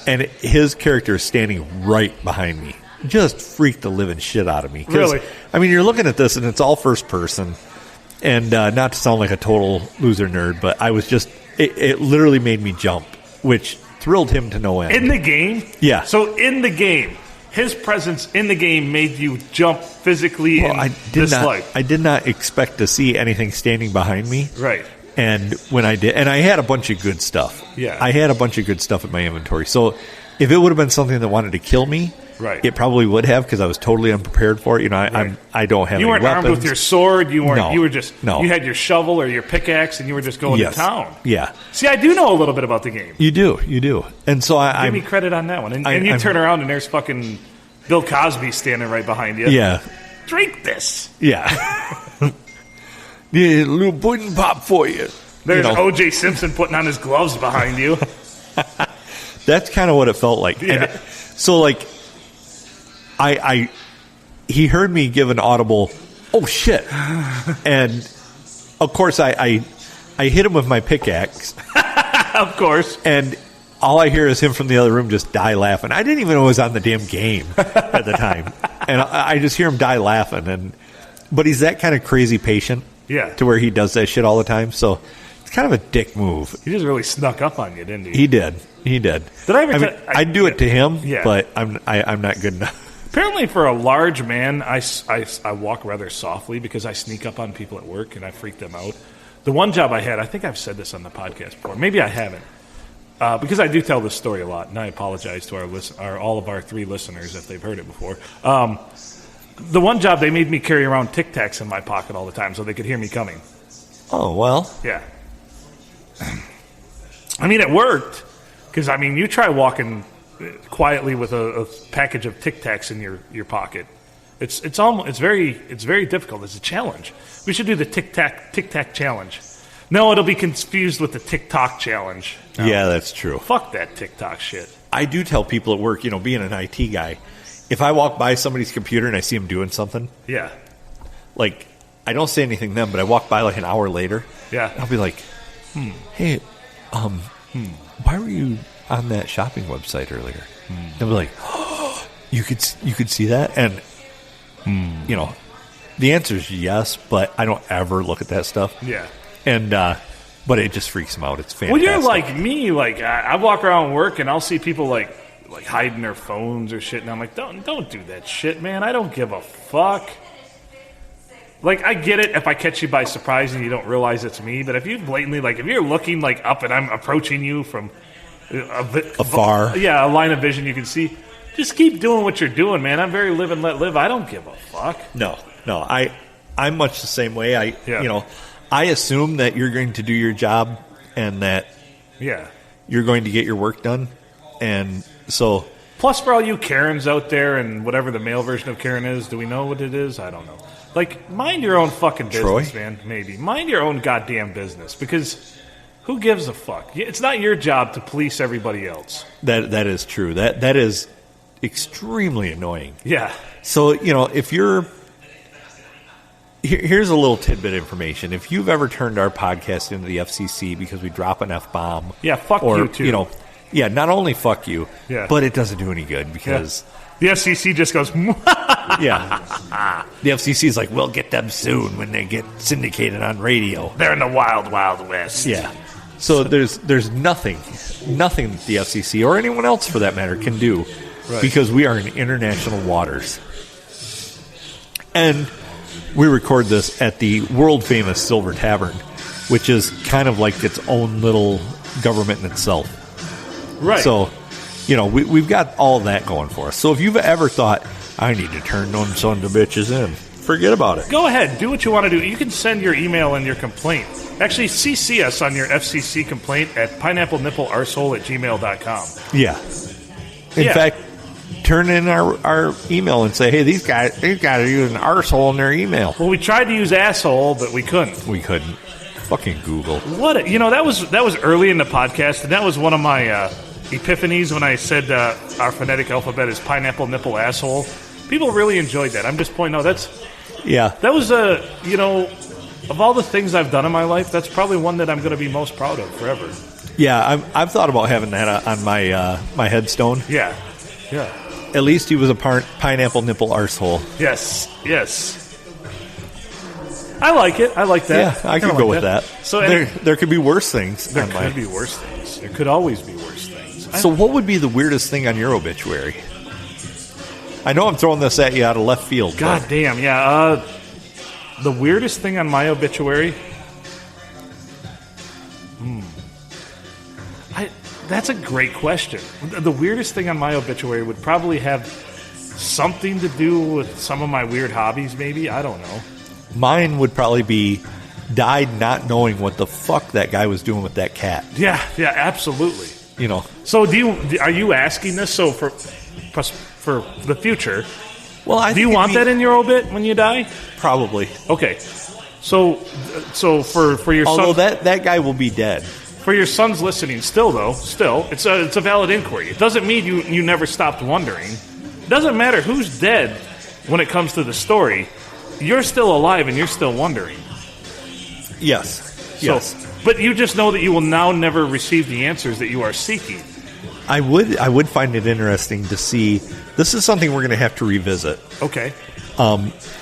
and his character is standing right behind me. Just freaked the living shit out of me. Really? I mean, you're looking at this, and it's all first person, and not to sound like a total loser nerd, but I was just, it literally made me jump, which... thrilled him to no end. In the game? Yeah. So in the game, his presence in the game made you jump physically in this life. I did not expect to see anything standing behind me. Right. And when I did, and I had a bunch of good stuff. Yeah. I had a bunch of good stuff in my inventory. So if it would have been something that wanted to kill me, it probably would have because I was totally unprepared for it. I don't have any weapons. You weren't armed with your sword. You weren't. No. You were just. No. You had your shovel or your pickaxe, and you were just going to town. Yeah. See, I do know a little bit about the game. You do. And so give me credit on that one. And you turn around and there's fucking Bill Cosby standing right behind you. Yeah. Drink this. Yeah. Yeah, a little pudding pop for you. There's O.J. Simpson putting on his gloves behind you. That's kind of what it felt like. Yeah. And so, he heard me give an audible, oh shit, and of course I hit him with my pickaxe. Of course. And all I hear is him from the other room just die laughing. I didn't even know it was on the damn game at the time, and I just hear him die laughing. But he's that kind of crazy patient, to where he does that shit all the time. So it's kind of a dick move. He just really snuck up on you, didn't he? He did. Did I ever? I'd do it to him, but I'm not good enough. Apparently, for a large man, I walk rather softly because I sneak up on people at work and I freak them out. The one job I had, I think I've said this on the podcast before. Maybe I haven't, because I do tell this story a lot, and I apologize to all of our 3 listeners if they've heard it before. The one job, they made me carry around Tic Tacs in my pocket all the time so they could hear me coming. Oh, well. Yeah. I mean, it worked. Because, I mean, you try walking quietly with a package of Tic Tacs in your pocket. It's very difficult. It's a challenge. We should do the Tic Tac challenge. No, it'll be confused with the TikTok challenge. No. Yeah, that's true. Fuck that TikTok shit. I do tell people at work, being an IT guy, if I walk by somebody's computer and I see them doing something, I don't say anything then, but I walk by an hour later, I'll be like, hey, why were you on that shopping website earlier? They'll be like, oh, you could see that? And, the answer is yes, but I don't ever look at that stuff. Yeah. And, but it just freaks them out. It's fantastic. Well, you're like me. I walk around work and I'll see people hiding their phones or shit, and I'm like, don't do that shit, man. I don't give a fuck. I get it if I catch you by surprise and you don't realize it's me, but if you blatantly, if you're looking, up and I'm approaching you from afar, a line of vision you can see, just keep doing what you're doing, man. I'm very live and let live. I don't give a fuck. No, I'm much the same way. I assume that you're going to do your job and that you're going to get your work done, and so Plus, for all you Karens out there and whatever the male version of Karen is, do we know what it is? I don't know. Like, mind your own fucking business, Troy? man. Maybe. Mind your own goddamn business, because who gives a fuck? It's not your job to police everybody else. That is true. That is extremely annoying. Yeah. So, if you're... Here's a little tidbit information. If you've ever turned our podcast into the FCC because we drop an F-bomb... Yeah, fuck you, too. Yeah, not only fuck you, Yeah. but it doesn't do any good because... The FCC just goes, Yeah. The FCC is like, we'll get them soon when they get syndicated on radio. they're in the wild, wild west. Yeah. So there's nothing that the FCC or anyone else for that matter can do because we are in international waters. And we record this at the world famous Silver Tavern, which is kind of like its own little government in itself. Right. So, we've got all that going for us. So if you've ever thought, I need to turn them sons of bitches in, forget about it. Go ahead. Do what you want to do. You can send your email and your complaint. Actually, CC us on your FCC complaint at pineapplenipplearsehole@gmail.com. Yeah. In fact, turn in our email and say, hey, these guys are using arsehole in their email. Well, we tried to use asshole, but we couldn't. We couldn't. Fucking Google. That was early in the podcast, and that was one of my epiphanies when I said our phonetic alphabet is pineapple nipple asshole. People really enjoyed that. I'm just pointing out that was of all the things I've done in my life, that's probably one that I'm going to be most proud of forever. Yeah, I've thought about having that on my my headstone. Yeah. At least he was a pineapple nipple arsehole. Yes. I like it. I like that. Yeah, I could go with that. So there could be worse things. There could be worse things. There could always be worse things. So what would be the weirdest thing on your obituary? I know I'm throwing this at you out of left field. God damn, yeah. The weirdest thing on my obituary? That's a great question. The weirdest thing on my obituary would probably have something to do with some of my weird hobbies, maybe. I don't know. Mine would probably be died not knowing what the fuck that guy was doing with that cat. Yeah, absolutely. So are you asking this so for the future? Well, do you want that in your obit when you die? Probably. Okay. So for your although son, that guy will be dead. For your sons listening, it's a valid inquiry. It doesn't mean you never stopped wondering. It doesn't matter who's dead when it comes to the story. You're still alive and you're still wondering. Yes. But you just know that you will now never receive the answers that you are seeking. I would find it interesting to see. This is something we're going to have to revisit. Okay.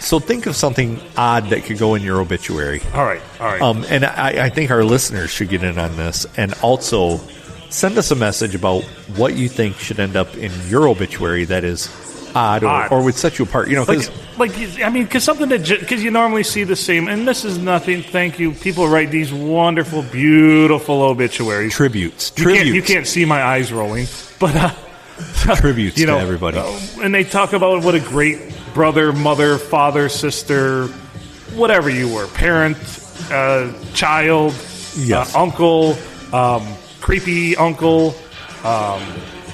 So think of something odd that could go in your obituary. All right. And I think our listeners should get in on this, and also send us a message about what you think should end up in your obituary that is odd. Or would set you apart. Because something because you normally see the same, and this is nothing. Thank you. People write these wonderful, beautiful obituaries. Tributes. You can't see my eyes rolling, but tributes to everybody. And they talk about what a great brother, mother, father, sister, whatever you were, parent, child, yes. Uncle, creepy uncle,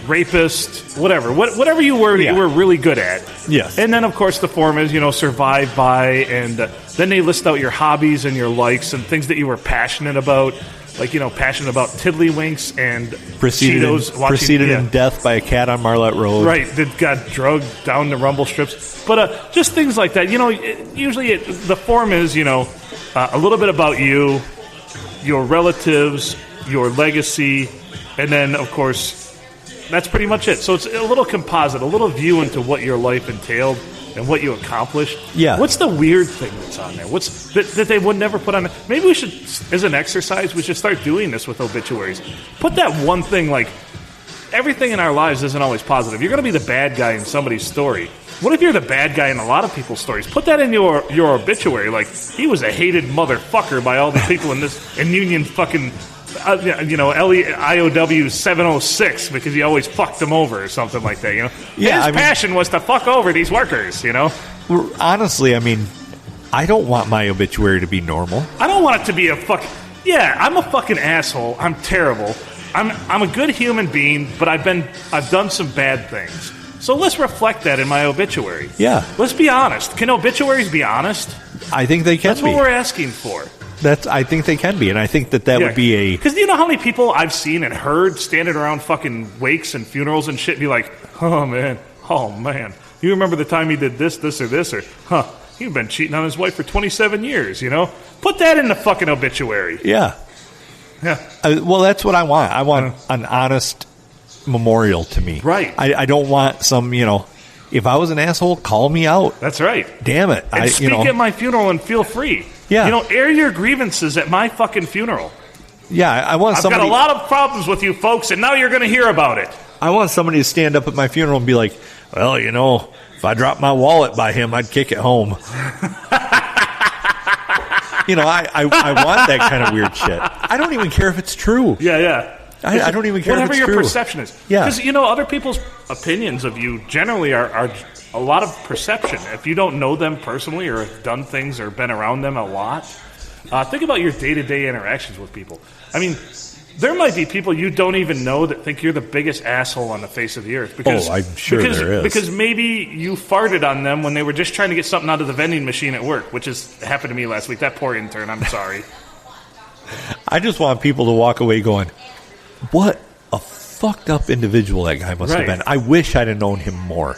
rapist, whatever you were, you were really good at. Yes. And then, of course, the form is, survive by, and then they list out your hobbies and your likes and things that you were passionate about. Like, passionate about tiddlywinks and Cheetos. Preceded in death by a cat on Marlette Road. Right, that got drugged down the rumble strips. But just things like that. Usually the form is, a little bit about you, your relatives, your legacy, and then, of course, that's pretty much it. So it's a little composite, a little view into what your life entailed and what you accomplished. Yeah. What's the weird thing that's on there? What's that they would never put on there? Maybe we should, as an exercise, we should start doing this with obituaries. Put that one thing, like, everything in our lives isn't always positive. You're going to be the bad guy in somebody's story. What if you're the bad guy in a lot of people's stories? Put that in your obituary. Like, he was a hated motherfucker by all the people in Union fucking... IOW 706 because he always fucked them over or something like that, Yeah, his passion was to fuck over these workers, Honestly, I don't want my obituary to be normal. I don't want it to be a fuck... Yeah, I'm a fucking asshole. I'm terrible. I'm a good human being, but I've done some bad things. So let's reflect that in my obituary. Yeah. Let's be honest. Can obituaries be honest? I think they can That's be. what we're asking for. I think they can be, and I think that would be a... Because do you know how many people I've seen and heard standing around fucking wakes and funerals and shit be like, oh, man, you remember the time he did this, or this, or, he'd been cheating on his wife for 27 years, you know? Put that in the fucking obituary. Yeah. Yeah. Well, that's what I want. I want an honest memorial to me. Right. I don't want some, if I was an asshole, call me out. That's right. Damn it. And speak at my funeral and feel free. Yeah. Air your grievances at my fucking funeral. Yeah, I want somebody... I've got a lot of problems with you folks, and now you're going to hear about it. I want somebody to stand up at my funeral and be like, well, if I dropped my wallet by him, I'd kick it home. I want that kind of weird shit. I don't even care if it's true. Yeah. I don't even care if it's true. Whatever your perception is. Yeah. Because, other people's opinions of you generally are a lot of perception. If you don't know them personally or have done things or been around them a lot, think about your day-to-day interactions with people. I mean, there might be people you don't even know that think you're the biggest asshole on the face of the earth. Because, I'm sure there is. Because maybe you farted on them when they were just trying to get something out of the vending machine at work, which happened to me last week. That poor intern, I'm sorry. I just want people to walk away going, what a fucked up individual that guy must have been. I wish I'd have known him more.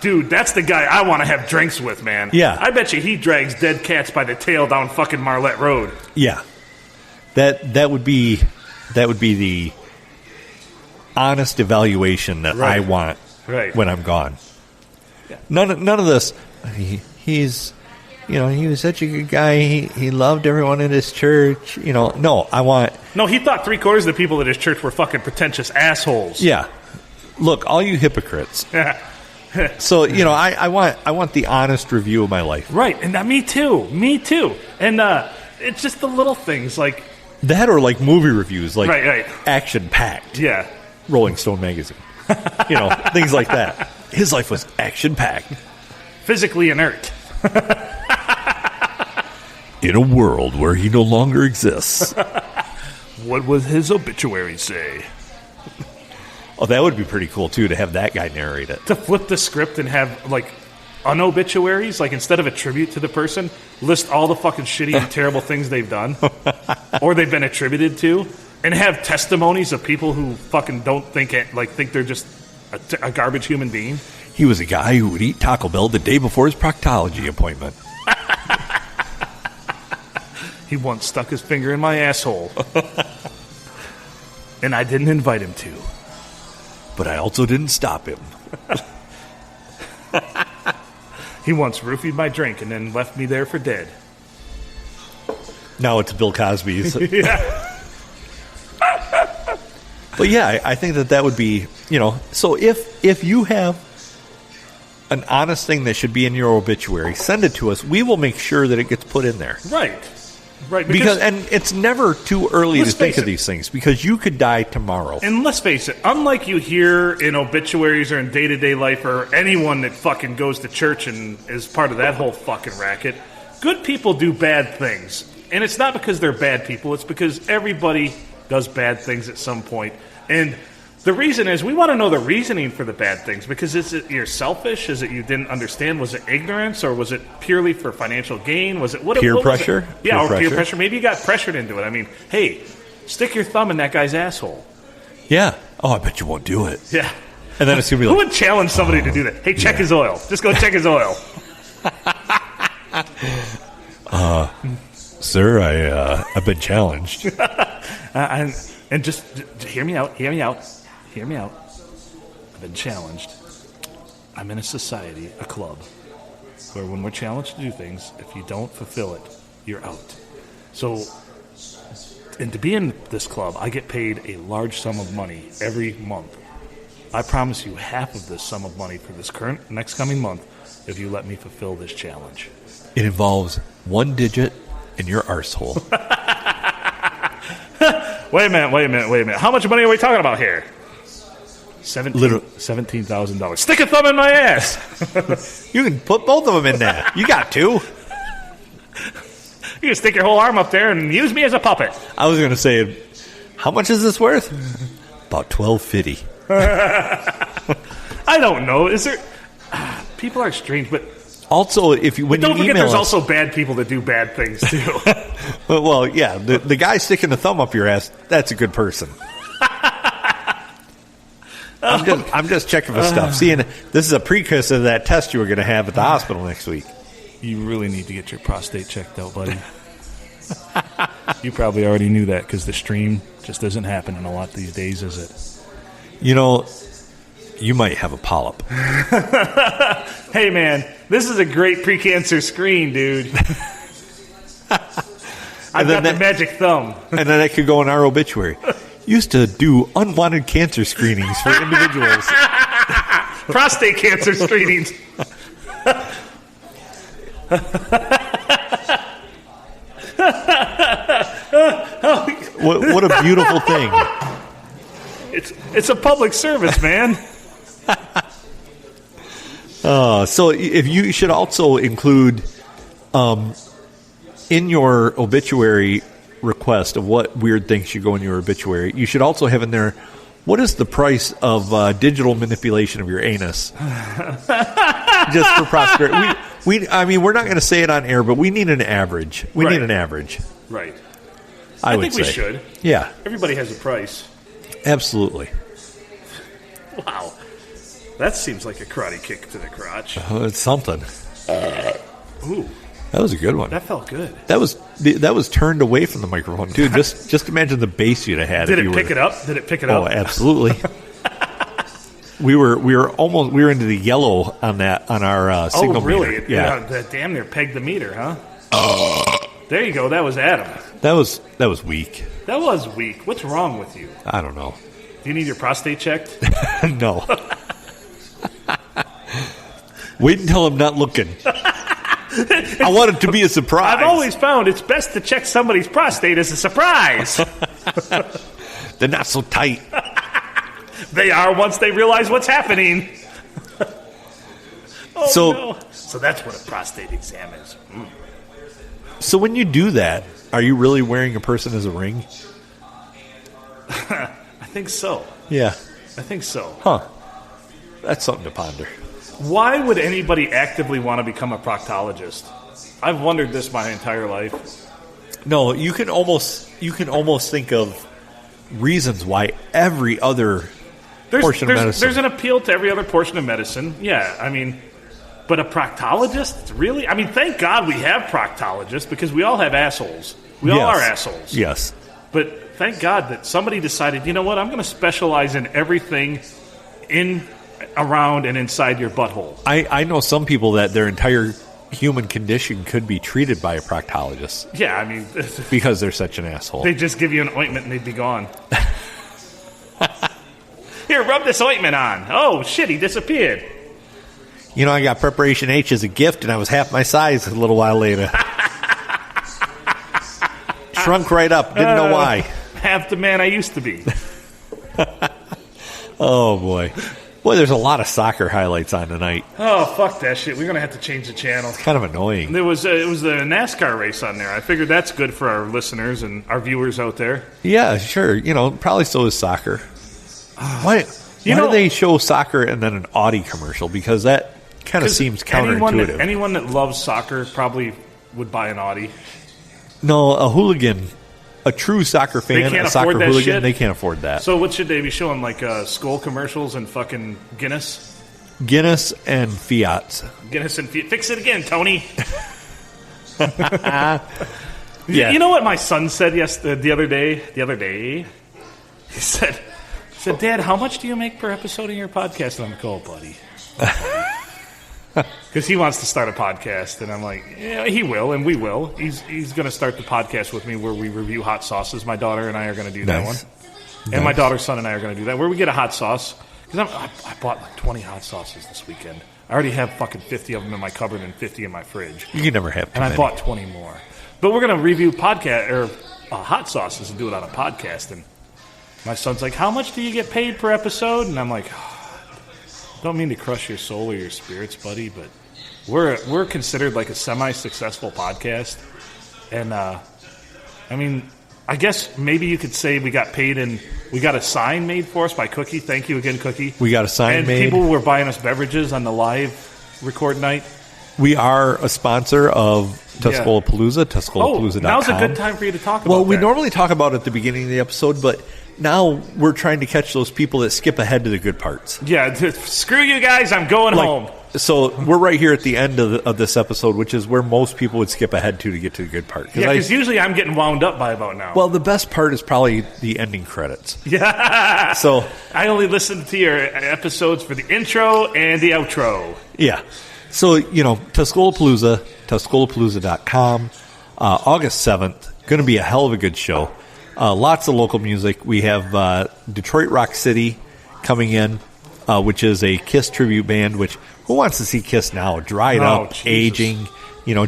Dude, that's the guy I want to have drinks with, man. Yeah. I bet you he drags dead cats by the tail down fucking Marlette Road. Yeah. That would be the honest evaluation that I want when I'm gone. Yeah. None of this. He's, he was such a good guy. He loved everyone in his church. No, I want. No, he thought 3/4 of the people at his church were fucking pretentious assholes. Yeah. Look, all you hypocrites. So I want the honest review of my life. Right, and me too. And it's just the little things like that, or like movie reviews, like right. action packed. Yeah. Rolling Stone magazine. Things like that. His life was action packed. Physically inert. In a world where he no longer exists. What would his obituary say? Oh, that would be pretty cool, too, to have that guy narrate it. To flip the script and have, unobituaries, instead of a tribute to the person, list all the fucking shitty and terrible things they've done or they've been attributed to, and have testimonies of people who fucking don't think they're just a garbage human being. He was a guy who would eat Taco Bell the day before his proctology appointment. He once stuck his finger in my asshole. And I didn't invite him to. But I also didn't stop him. He once roofied my drink and then left me there for dead. Now it's Bill Cosby's. Yeah. But yeah, I think that would be, so if you have an honest thing that should be in your obituary, send it to us. We will make sure that it gets put in there. Right. Because it's never too early to think of these things, because you could die tomorrow. And let's face it, unlike you hear in obituaries or in day-to-day life or anyone that fucking goes to church and is part of that whole fucking racket, good people do bad things. And it's not because they're bad people, it's because everybody does bad things at some point. And the reason is, we want to know the reasoning for the bad things, because is it you're selfish? Is it you didn't understand? Was it ignorance, or was it purely for financial gain? Was it peer pressure? Peer pressure. Maybe you got pressured into it. I mean, hey, stick your thumb in that guy's asshole. Yeah. Oh, I bet you won't do it. Yeah. And then it's going to be who would challenge somebody to do that? Hey, check his oil. Just go check his oil. Sir, I've been challenged. And just hear me out. I've been challenged. I'm in a society, a club, where when we're challenged to do things, if you don't fulfill it, you're out. So, and to be in this club, I get paid a large sum of money every month. I promise you half of this sum of money for this next coming month if you let me fulfill this challenge. It involves one digit in your arsehole. Wait a minute. How much money are we talking about here? $17,000. Stick a thumb in my ass. You can put both of them in there. You got two. You can stick your whole arm up there and use me as a puppet. I was going to say, How much is this worth? About $12.50. I don't know. Is there? People are strange, but Also, when don't you forget, email there's us, also bad people that do bad things too. well, yeah, the guy sticking the thumb up your ass, that's a good person. I'm just checking for stuff. Seeing this is a precursor to that test you were going to have at the hospital next week. You really need to get your prostate checked out, buddy. You probably already knew that because the stream just isn't happening a lot these days, is it? You know, you might have a polyp. Hey, man, this is a great precancer screen, dude. I've got the magic thumb. And then that could go in our obituary. Used to do unwanted cancer screenings for individuals. Prostate cancer screenings. What a beautiful thing. It's a public service, man. So if you should also include in your obituary request of what weird things should go in your obituary, you should also have in there, what is the price of digital manipulation of your anus? Just for prosperity. We're not going to say it on air, but we need an average. We need an average. Right. I would think we should. Yeah. Everybody has a price. Absolutely. Wow. That seems like a karate kick to the crotch. It's something. Ooh. That was a good one. That felt good. That was turned away from the microphone, too. Just imagine the bass you'd have had. Did it pick it up? Did it pick it up? Oh, absolutely. we were into the yellow on our signal. Oh, really? meter. Yeah. That damn near pegged the meter, huh? There you go. That was Adam. That was weak. That was weak. What's wrong with you? I don't know. Do you need your prostate checked? No. Wait until I'm not looking. I want it to be a surprise. I've always found it's best to check somebody's prostate as a surprise. They're not so tight. They are once they realize what's happening. No. So that's what a prostate exam is. Mm. So when you do that, are you really wearing a person as a ring? I think so. Yeah. I think so. Huh. That's something to ponder. Why would anybody actively want to become a proctologist? I've wondered this my entire life. No, you can almost think of reasons why every other portion of medicine. There's an appeal to every other portion of medicine. Yeah, I mean, but a proctologist? Really? I mean, thank God we have proctologists because we all have assholes. We all are assholes. Yes. But thank God that somebody decided, you know what, I'm going to specialize in everything in, around, and inside your butthole. I know some people that their entire human condition could be treated by a proctologist. Yeah, I mean... because they're such an asshole. They just give you an ointment and they'd be gone. Here, rub this ointment on. Oh, shit, he disappeared. You know, I got Preparation H as a gift, and I was half my size a little while later. Shrunk right up. Didn't know why. Half the man I used to be. Oh, boy. Boy, there's a lot of soccer highlights on tonight. Oh, fuck that shit. We're going to have to change the channel. It's kind of annoying. It was a NASCAR race on there. I figured that's good for our listeners and our viewers out there. Yeah, sure. You know, probably so is soccer. Why do they show soccer and then an Audi commercial? Because that kind of seems counterintuitive. Anyone that loves soccer probably would buy an Audi. No, a hooligan, a true soccer fan, a soccer hooligan, shit? they can't afford that. So what should they be showing, like Skull commercials and fucking Guinness? Guinness and Fiats. Guinness and Fiat. Fix it again, Tony. Yeah. You know what my son said the other day? He said, Dad, how much do you make per episode of your podcast? And I'm like, oh, buddy. Because he wants to start a podcast, and I'm like, yeah, he will, and we will. He's going to start the podcast with me where we review hot sauces. My daughter and I are going to do that one. And my daughter's son and I are going to do that, where we get a hot sauce. Because I bought like 20 hot sauces this weekend. I already have fucking 50 of them in my cupboard and 50 in my fridge. You can never have too many. I bought 20 more. But we're going to review hot sauces and do it on a podcast. And my son's like, how much do you get paid per episode? And I'm like, don't mean to crush your soul or your spirits, buddy, but we're considered like a semi-successful podcast. And, I mean, I guess maybe you could say we got paid and we got a sign made for us by Cookie. Thank you again, Cookie. We got a sign and made. People were buying us beverages on the live record night. We are a sponsor of Tuscolapalooza, Tuscolapalooza.com. Now's a good time for you to talk about Well, we that. normally talk about it at the beginning of the episode, but now we're trying to catch those people that skip ahead to the good parts. Yeah, screw you guys, I'm going home. So we're right here at the end of this episode, which is where most people would skip ahead to get to the good part. Yeah, because usually I'm getting wound up by about now. Well, the best part is probably the ending credits. Yeah. So I only listen to your episodes for the intro and the outro. Yeah. So, Tuscolapalooza, Tuscolapalooza.com, August 7th, going to be a hell of a good show. Lots of local music. We have Detroit Rock City coming in, which is a Kiss tribute band, which, who wants to see Kiss now? Dried up, Jesus. aging.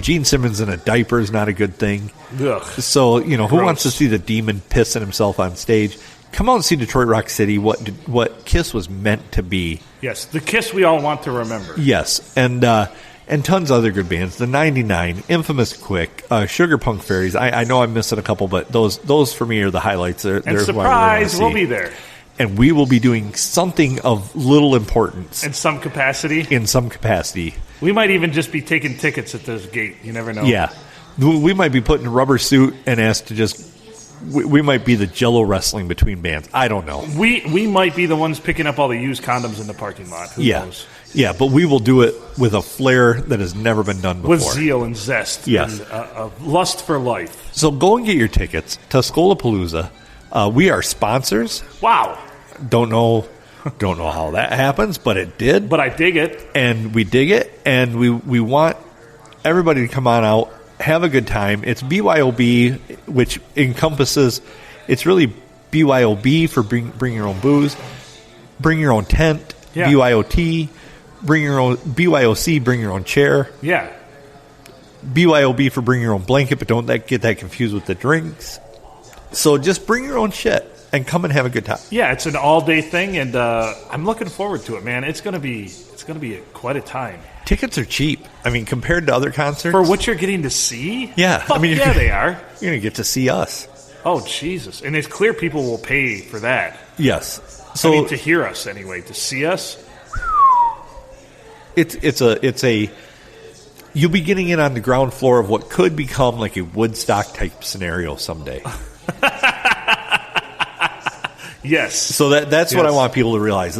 Gene Simmons in a diaper is not a good thing. Ugh. So, who Gross. wants to see the demon pissing himself on stage? Come out and see Detroit Rock City, what Kiss was meant to be. Yes, the Kiss we all want to remember. Yes, and tons of other good bands. The 99, Infamous Quick, Sugar Punk Fairies. I know I'm missing a couple, but those for me are the highlights. They're And who I surprise, really wanna we'll see. be there. And we will be doing something of little importance In some capacity. in some capacity. We might even just be taking tickets at this gate. You never know. Yeah. We might be put in a rubber suit and asked to just... We might be the Jello wrestling between bands. I don't know. We might be the ones picking up all the used condoms in the parking lot. Who knows? Yeah, but we will do it with a flair that has never been done before. With zeal and zest. Yes. And a lust for life. So go and get your tickets. Tuscolapalooza. We are sponsors. Wow. Don't know how that happens, but it did. But I dig it. And we dig it, and we want everybody to come on out, have a good time. It's BYOB, which encompasses, it's really BYOB for bring your own booze, bring your own tent, Yeah. BYOT, bring your own, BYOC, bring your own chair, Yeah. BYOB for bring your own blanket, but don't get that confused with the drinks. So just bring your own shit and come and have a good time. Yeah, it's an all-day thing, and I'm looking forward to it, man. It's gonna be quite a time. Tickets are cheap. I mean, compared to other concerts. For what you're getting to see? Yeah. Fuck I mean, yeah, they are. You're going to get to see us. Oh, Jesus. And it's clear people will pay for that. Yes. So I mean, to hear us anyway, to see us. it's a you'll be getting in on the ground floor of what could become like a Woodstock type scenario someday. Yes. So that's what I Yes. want people to realize.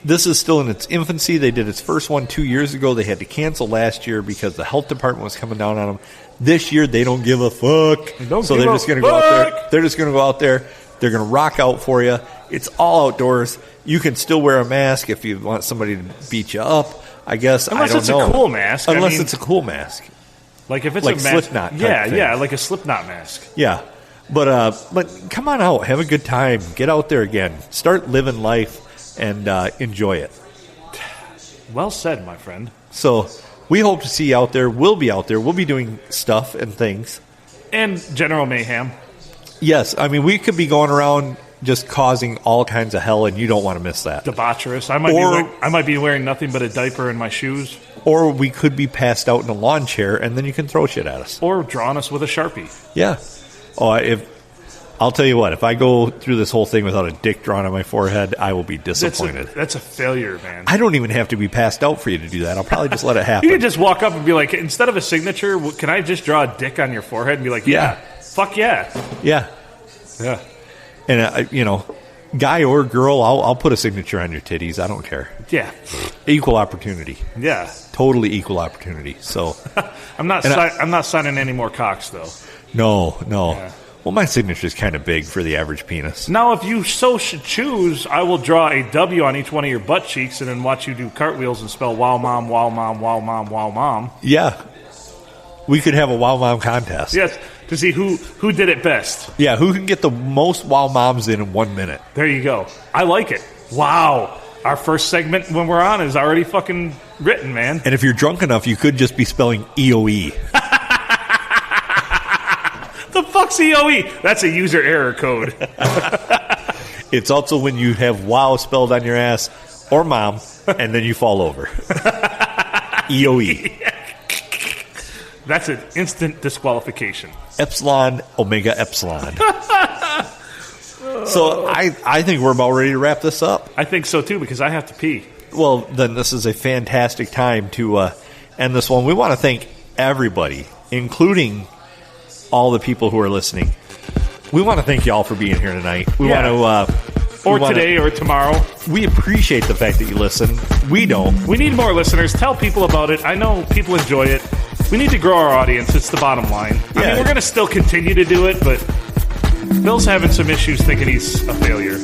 This is still in its infancy. They did its first one 2 years ago. They had to cancel last year because the health department was coming down on them. This year they don't give a fuck. So they're just going to go out there. They're just going to go out there. They're going to rock out for you. It's all outdoors. You can still wear a mask if you want somebody to beat you up. I guess Unless I don't it's know. a cool mask. Unless I mean, it's a cool mask. like if it's like a mask. Slipknot type Yeah, thing. yeah, like a Slipknot mask. Yeah. But come on out. Have a good time. Get out there again. Start living life and enjoy it. Well said, my friend. So we hope to see you out there. We'll be out there. We'll be doing stuff and things. And General Mayhem. Yes. I mean, we could be going around just causing all kinds of hell, and you don't want to miss that. Debaucherous. I might be wearing nothing but a diaper and my shoes. Or we could be passed out in a lawn chair, and then you can throw shit at us. Or drawing us with a Sharpie. Yeah. Oh, I'll tell you what, if I go through this whole thing without a dick drawn on my forehead, I will be disappointed. That's a failure, man. I don't even have to be passed out for you to do that. I'll probably just let it happen. You can just walk up and be like, instead of a signature, can I just draw a dick on your forehead and be like, yeah. Fuck yeah. Yeah. Yeah. And, guy or girl, I'll put a signature on your titties. I don't care. Yeah. Equal opportunity. Yeah. Totally equal opportunity. So, I'm not signing any more cocks, though. no. Yeah. Well, my signature is kind of big for the average penis. Now, if you so should choose, I will draw a W on each one of your butt cheeks and then watch you do cartwheels and spell wow mom, wow mom, wow mom, wow mom. Yeah. We could have a Wow Mom contest. Yes, to see who did it best. Yeah, who can get the most Wow Moms in 1 minute? There you go. I like it. Wow. Our first segment when we're on is already fucking written, man. And if you're drunk enough, you could just be spelling EOE. The fuck's EOE? That's a user error code. It's also when you have wow spelled on your ass or mom, and then you fall over. EOE. That's an instant disqualification. Epsilon, Omega Epsilon. So I think we're about ready to wrap this up. I think so, too, because I have to pee. Well, then this is a fantastic time to end this one. We want to thank everybody, including all the people who are listening. We want to thank you all for being here tonight. We want to... or today or tomorrow. We appreciate the fact that you listen. We don't. We need more listeners. Tell people about it. I know people enjoy it. We need to grow our audience. It's the bottom line. I mean, we're going to still continue to do it, but Bill's having some issues thinking he's a failure.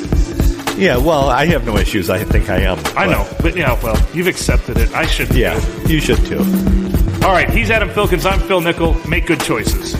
Yeah, well, I have no issues. I think I am. I know. But, well, you've accepted it. I should too. Yeah, you should too. All right, he's Adam Filkins. I'm Phil Nickel. Make good choices.